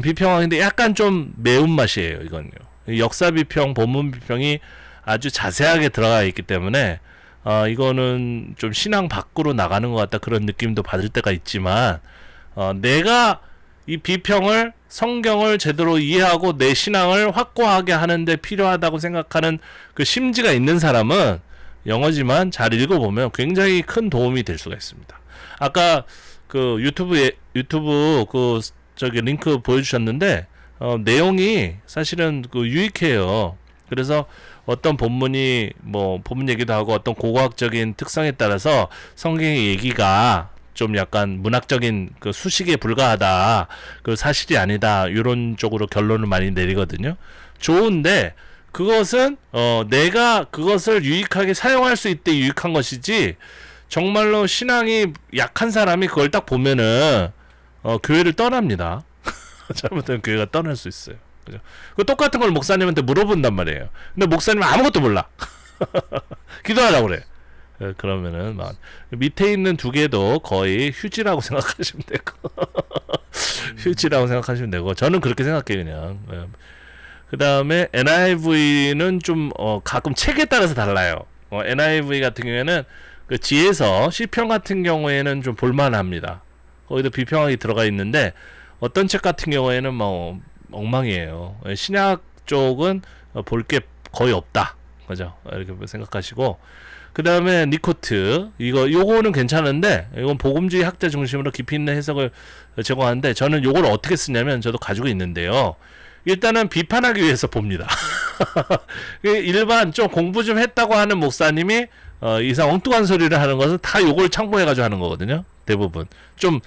비평하는데 약간 좀 매운맛이에요. 이건요. 역사 비평, 본문 비평이 아주 자세하게 들어가 있기 때문에 이거는 좀 신앙 밖으로 나가는 것 같다 그런 느낌도 받을 때가 있지만 내가 이 비평을 성경을 제대로 이해하고 내 신앙을 확고하게 하는데 필요하다고 생각하는 그 심지가 있는 사람은 영어지만 잘 읽어보면 굉장히 큰 도움이 될 수가 있습니다. 아까 그 유튜브 그 저기 링크 보여주셨는데 내용이 사실은 그 유익해요. 그래서 어떤 본문이 뭐 본문 얘기도 하고 어떤 고고학적인 특성에 따라서 성경의 얘기가 좀 약간 문학적인 그 수식에 불과하다, 그 사실이 아니다 이런 쪽으로 결론을 많이 내리거든요. 좋은데 그것은 내가 그것을 유익하게 사용할 수 있때 유익한 것이지 정말로 신앙이 약한 사람이 그걸 딱 보면은 교회를 떠납니다. 잘못하면 교회가 떠날 수 있어요. 그죠? 그 똑같은 걸 목사님한테 물어본단 말이에요. 근데 목사님은 아무것도 몰라. 기도하라고 그래. 그러면은 막 밑에 있는 두 개도 거의 휴지라고 생각하시면 되고 휴지라고 생각하시면 되고 저는 그렇게 생각해요 그냥. 그 다음에 NIV는 좀 가끔 책에 따라서 달라요. NIV 같은 경우에는 그 지에서 시편 같은 경우에는 좀 볼만합니다. 거기도 비평하기 들어가 있는데 어떤 책 같은 경우에는 뭐 엉망이에요. 신약 쪽은 볼 게 거의 없다. 그죠? 이렇게 생각하시고 그 다음에 니코트 요거는 괜찮은데 이건 복음주의 학자 중심으로 깊이 있는 해석을 제공하는데 저는 요걸 어떻게 쓰냐면 저도 가지고 있는데요. 일단은 비판하기 위해서 봅니다. 일반 좀 공부 좀 했다고 하는 목사님이 이상 엉뚱한 소리를 하는 것은 다 요걸 참고해가지고 하는 거거든요. 대부분 좀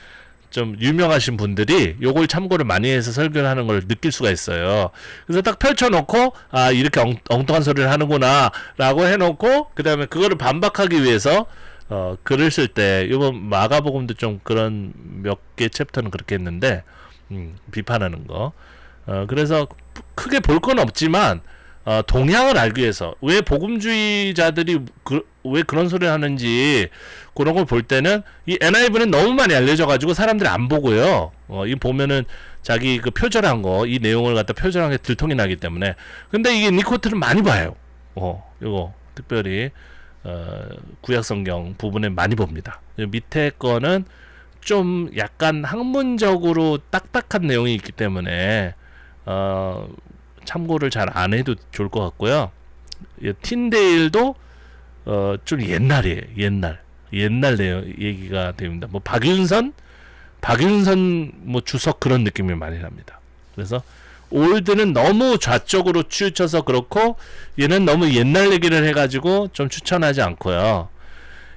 유명하신 분들이 요걸 참고를 많이 해서 설교를 하는 걸 느낄 수가 있어요. 그래서 딱 펼쳐놓고 이렇게 엉뚱한 소리를 하는구나 라고 해놓고 그 다음에 그거를 반박하기 위해서 글을 쓸 때 이번 마가복음도 좀 그런 몇 개 챕터는 그렇게 했는데 비판하는 거 그래서 크게 볼 건 없지만 동향을 알기 위해서 왜 복음주의자들이 왜 그런 소리를 하는지 그런 걸 볼 때는 이 NIV는 너무 많이 알려져가지고 사람들이 안 보고요. 이 보면은 자기 그 표절한 거 이 내용을 갖다 표절한 게 들통이 나기 때문에 근데 이게 니코트는 많이 봐요. 이거 특별히 구약성경 부분에 많이 봅니다. 밑에 거는 좀 약간 학문적으로 딱딱한 내용이 있기 때문에 참고를 잘 안 해도 좋을 것 같고요. 틴데일도 좀 옛날이에요. 옛날 내용 얘기가 됩니다. 뭐 박윤선 뭐 주석 그런 느낌이 많이 납니다. 그래서 올드는 너무 좌쪽으로 치우쳐서 그렇고 얘는 너무 옛날 얘기를 해가지고 좀 추천하지 않고요.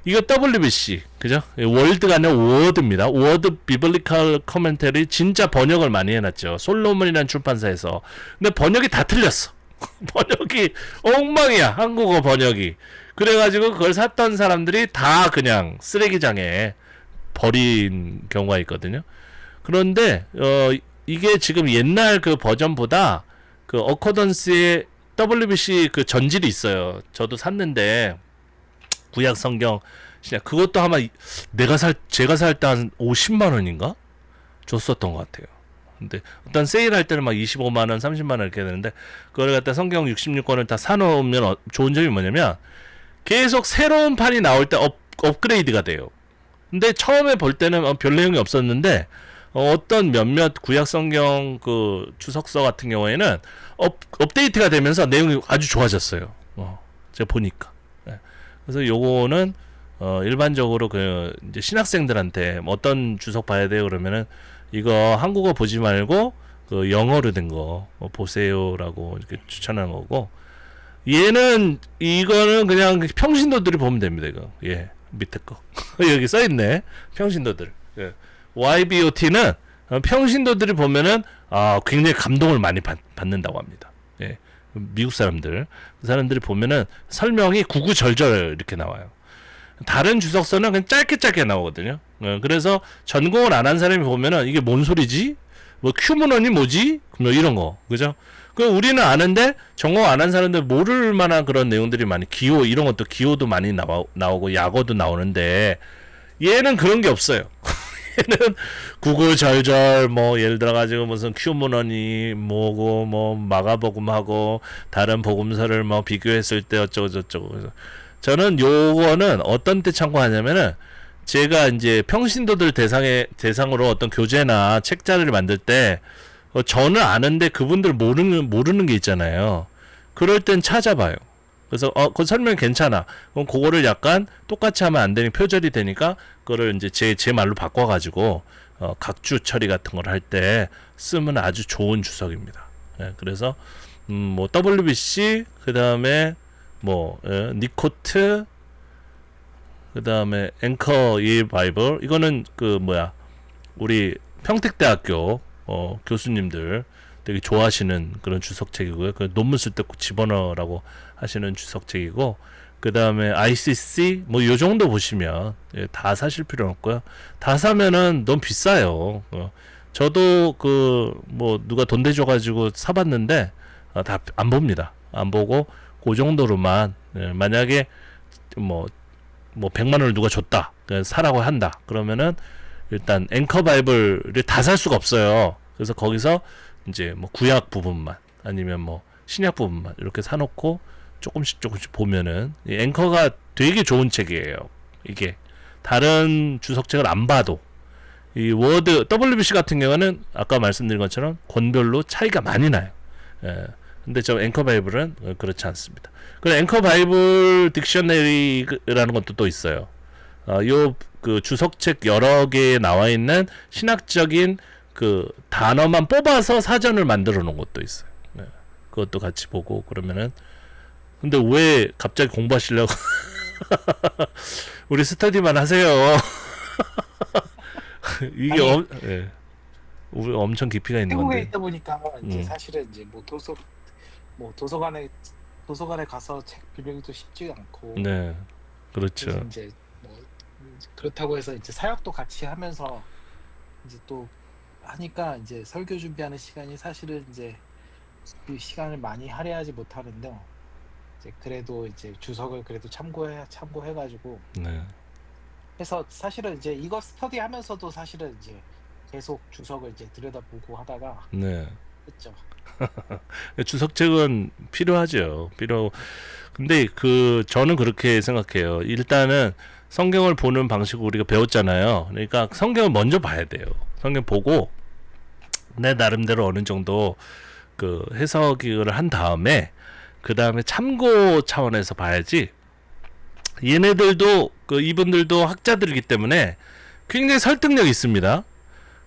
이거 WBC 그죠? 월드가 아니라 워드입니다. 워드 비블리컬 코멘터리 진짜 번역을 많이 해놨죠. 솔로몬이라는 출판사에서. 근데 번역이 다 틀렸어. 번역이 엉망이야. 한국어 번역이. 그래가지고 그걸 샀던 사람들이 다 그냥 쓰레기장에 버린 경우가 있거든요. 그런데 이게 지금 옛날 그 버전보다 그 어코던스의 WBC 그 전질이 있어요. 저도 샀는데 구약 성경 그것도 아마 제가 살 때 한 50만 원인가 줬었던 것 같아요. 근데 어떤 세일할 때는 막 25만 원, 30만 원 이렇게 되는데 그걸 갖다 성경 66권을 다 사놓으면 좋은 점이 뭐냐면 계속 새로운 판이 나올 때 업그레이드가 돼요. 근데 처음에 볼 때는 별 내용이 없었는데 어떤 몇몇 구약 성경 그 주석서 같은 경우에는 업데이트가 되면서 내용이 아주 좋아졌어요. 제가 보니까. 그래서 요거는 일반적으로 그 이제 신학생들한테 어떤 주석 봐야 돼요 그러면은 이거 한국어 보지 말고 그 영어로 된 거 보세요라고 이렇게 추천하는 거고 이거는 그냥 평신도들이 보면 됩니다. 이거 밑에 거 여기 써 있네 평신도들. YBOT는 평신도들이 보면은 굉장히 감동을 많이 받는다고 합니다. 미국 사람들 그 사람들이 보면은 설명이 구구절절 이렇게 나와요. 다른 주석서는 그냥 짧게 나오거든요. 그래서 전공을 안 한 사람이 보면은 이게 뭔 소리지? 뭐 큐문헌이 뭐지? 뭐 이런 거 그죠? 그 우리는 아는데 전공 안 한 사람들 모를 만한 그런 내용들이 많이 기호 이런 것도 기호도 많이 나오고 약어도 나오는데 얘는 그런 게 없어요. 얘는 구구절절 뭐 예를 들어 가지고 무슨 큐문헌이 뭐고 뭐 마가복음하고 다른 복음서를 뭐 비교했을 때 어쩌고 저쩌고 그래서 저는 요거는 어떤 때 참고하냐면은 제가 이제 평신도들 대상으로 어떤 교재나 책자를 만들 때 저는 아는데 그분들 모르는 게 있잖아요. 그럴 땐 찾아봐요. 그래서 그 설명 괜찮아. 그럼 그거를 약간 똑같이 하면 안 되니 표절이 되니까 그거를 이제 제 말로 바꿔가지고 각주 처리 같은 걸 할 때 쓰면 아주 좋은 주석입니다. 예, 그래서 뭐 WBC 그 다음에 뭐 니코트 그 다음에 앵커 이 바이블 이거는 그 뭐야 우리 평택대학교 교수님들 되게 좋아하시는 그런 주석책이고요. 그 논문 쓸 때 꼭 집어넣으라고 하시는 주석책이고 그 다음에 ICC 뭐 요 정도 보시면 다 사실 필요는 없고요. 다 사면은 너무 비싸요. 저도 그 뭐 누가 돈 대줘가지고 사봤는데 다 안 봅니다. 안 보고 그 정도로만 만약에 뭐 100만 원을 누가 줬다 사라고 한다 그러면은 일단 앵커 바이블을 다 살 수가 없어요. 그래서 거기서 이제 뭐 구약 부분만 아니면 뭐 신약 부분만 이렇게 사놓고 조금씩 보면은 이 앵커가 되게 좋은 책이에요. 이게 다른 주석책을 안 봐도 이 워드 WBC 같은 경우는 아까 말씀드린 것처럼 권별로 차이가 많이 나요. 예. 근데 저 앵커 바이블은 그렇지 않습니다. 그리고 앵커 바이블 딕셔너리라는 것도 또 있어요. 요 그 주석책 여러 개에 나와 있는 신학적인 그 단어만 뽑아서 사전을 만들어 놓은 것도 있어요. 네. 그것도 같이 보고 그러면은 근데 왜 갑자기 공부하시려고 우리 스터디만 하세요. 이게 예. 우리 엄청 깊이가 있는 태국에 건데. 있다 보니까 이제 사실은 이제 뭐 도서관에 가서 책 빌리기도 쉽지 않고 네. 그렇죠. 그래서 이제 뭐 그렇다고 해서 이제 사역도 같이 하면서 이제 또 하니까 이제 설교 준비하는 시간이 사실은 이제 그 시간을 많이 할애하지 못하는데 이제 그래도 이제 주석을 그래도 참고해가지고 네. 해서 사실은 이제 이거 스터디하면서도 사실은 이제 계속 주석을 이제 들여다보고 하다가 네. 했죠. 주석책은 필요하죠. 근데 저는 그렇게 생각해요. 일단은 성경을 보는 방식을 우리가 배웠잖아요. 그러니까 성경을 먼저 봐야 돼요. 성경 보고 내 나름대로 어느 정도 그 해석을 한 다음에 그 다음에 참고 차원에서 봐야지. 얘네들도 이분들도 학자들이기 때문에 굉장히 설득력이 있습니다.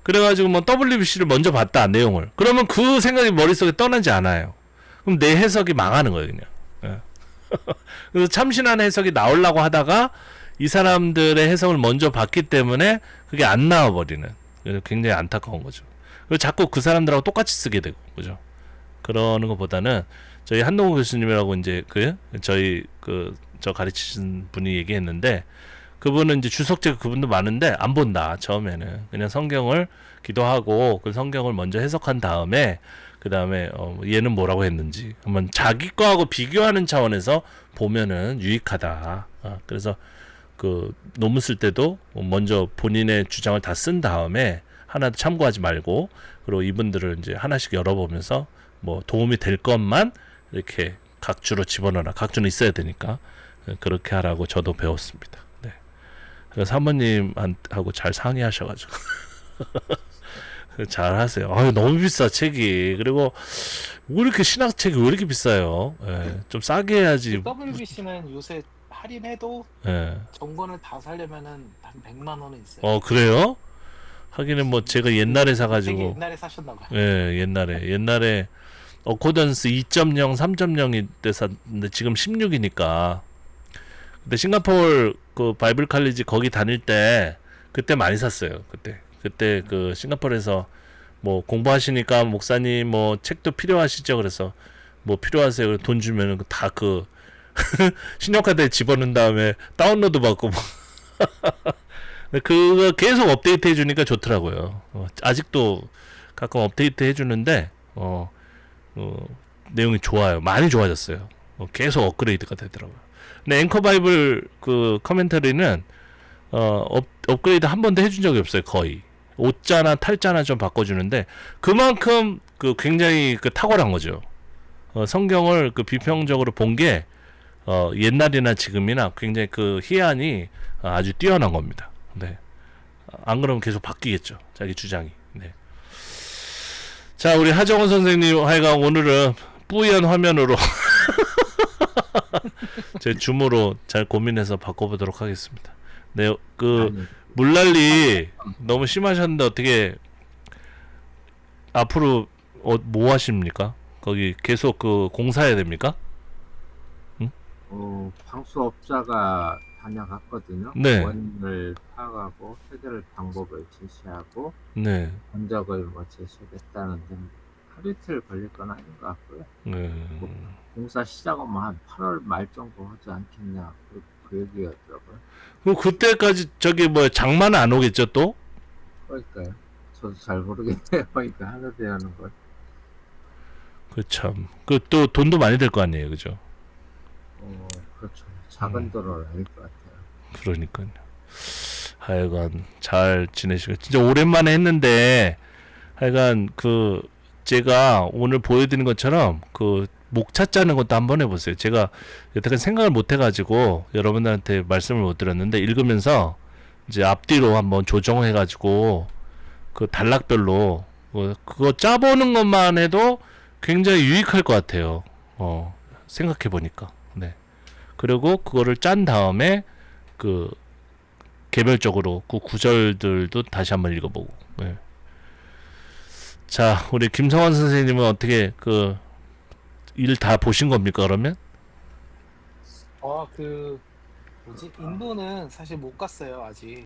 그래가지고 뭐 WBC를 먼저 봤다 내용을 그러면 그 생각이 머릿속에 떠나지 않아요. 그럼 내 해석이 망하는 거예요 그냥. 예. 그래서 참신한 해석이 나오려고 하다가 이 사람들의 해석을 먼저 봤기 때문에 그게 안 나와버리는 그래서 굉장히 안타까운 거죠. 그리고 자꾸 그 사람들하고 똑같이 쓰게 되고 그죠. 그러는 것보다는 저희 한동훈 교수님이라고 이제 저 가르치신 분이 얘기했는데 그분은 이제 주석책 그분도 많은데 안 본다. 처음에는 그냥 성경을 기도하고 그 성경을 먼저 해석한 다음에 그 다음에 얘는 뭐라고 했는지 한번 자기 거하고 비교하는 차원에서 보면은 유익하다. 그래서 그 논문 쓸 때도 먼저 본인의 주장을 다 쓴 다음에 하나도 참고하지 말고 그리고 이분들을 이제 하나씩 열어보면서 뭐 도움이 될 것만 이렇게 각주로 집어넣어라. 각주는 있어야 되니까 그렇게 하라고 저도 배웠습니다. 네. 그래서 사모님하고 잘 상의하셔가지고 잘 하세요. 아유 너무 비싸 책이. 그리고 왜 이렇게 신학책이 왜 이렇게 비싸요? 예, 좀 싸게 해야지. WBC는 요새 할인해도 예. 정권을 다 사려면은 한 100만 원은 있어요. 그래요? 하기는 뭐 제가 옛날에 되게 사가지고 옛날에 사셨나 봐요. 예, 옛날에 어코던스 2.0, 3.0이 때 샀는데 지금 16이니까. 근데 싱가포르 그 바이블 칼리지 거기 다닐 때 그때 많이 샀어요. 그때 그 싱가포르에서 뭐 공부하시니까 목사님 뭐 책도 필요하시죠? 그래서 뭐 필요하세요? 돈 주면은 다 신용카드에 집어넣은 다음에 다운로드 받고 그거 계속 업데이트 해주니까 좋더라고요. 아직도 가끔 업데이트 해주는데 내용이 좋아요. 많이 좋아졌어요. 계속 업그레이드가 되더라고요. 근데 앵커 바이블 그 커멘터리는 업그레이드 한 번도 해준 적이 없어요. 거의 오자나 탈자나 좀 바꿔주는데 그만큼 굉장히 탁월한 거죠. 성경을 비평적으로 본 게 옛날이나 지금이나 굉장히 그 희한이 아주 뛰어난 겁니다. 네. 안 그러면 계속 바뀌겠죠. 자기 주장이. 네. 자, 우리 하정원 선생님 하여간 오늘은 뿌연 화면으로 제 줌으로 잘 고민해서 바꿔보도록 하겠습니다. 네, 그 아니, 물난리 너무 심하셨는데 어떻게 앞으로 뭐 하십니까? 거기 계속 그 공사해야 됩니까? 방수업자가 다녀갔거든요. 네. 원인을 파악하고 해결 방법을 제시하고 네. 견적을 뭐 제시하겠다는데 하루 이틀 걸릴 건 아닌 것 같고요. 네. 공사 시작은 뭐 한 8월 말 정도 하지 않겠냐 그 얘기였더라고요. 그럼 그때까지 저기 뭐 장마는 안 오겠죠 또? 그러니까요. 저도 잘 모르겠네요. 그러니까 하늘에 하는 걸. 그 참. 그 또 돈도 많이 들 거 아니에요, 그죠? 그렇죠. 작은 돈을 아닐 것 같아요. 그러니까요. 하여간 잘 지내시고 진짜 오랜만에 했는데 하여간 그 제가 오늘 보여드린 것처럼 그 목차 짜는 것도 한번 해보세요. 제가 여태까지 생각을 못 해가지고 여러분들한테 말씀을 못 드렸는데 읽으면서 이제 앞뒤로 한번 조정해가지고 그 단락별로 그거 짜보는 것만 해도 굉장히 유익할 것 같아요. 생각해 보니까. 네. 그리고 그거를 짠 다음에 그 개별적으로 그 구절들도 다시 한번 읽어보고. 네. 자, 우리 김성환 선생님은 어떻게 그 일 다 보신 겁니까 그러면? 그 뭐지? 인도는 사실 못 갔어요, 아직.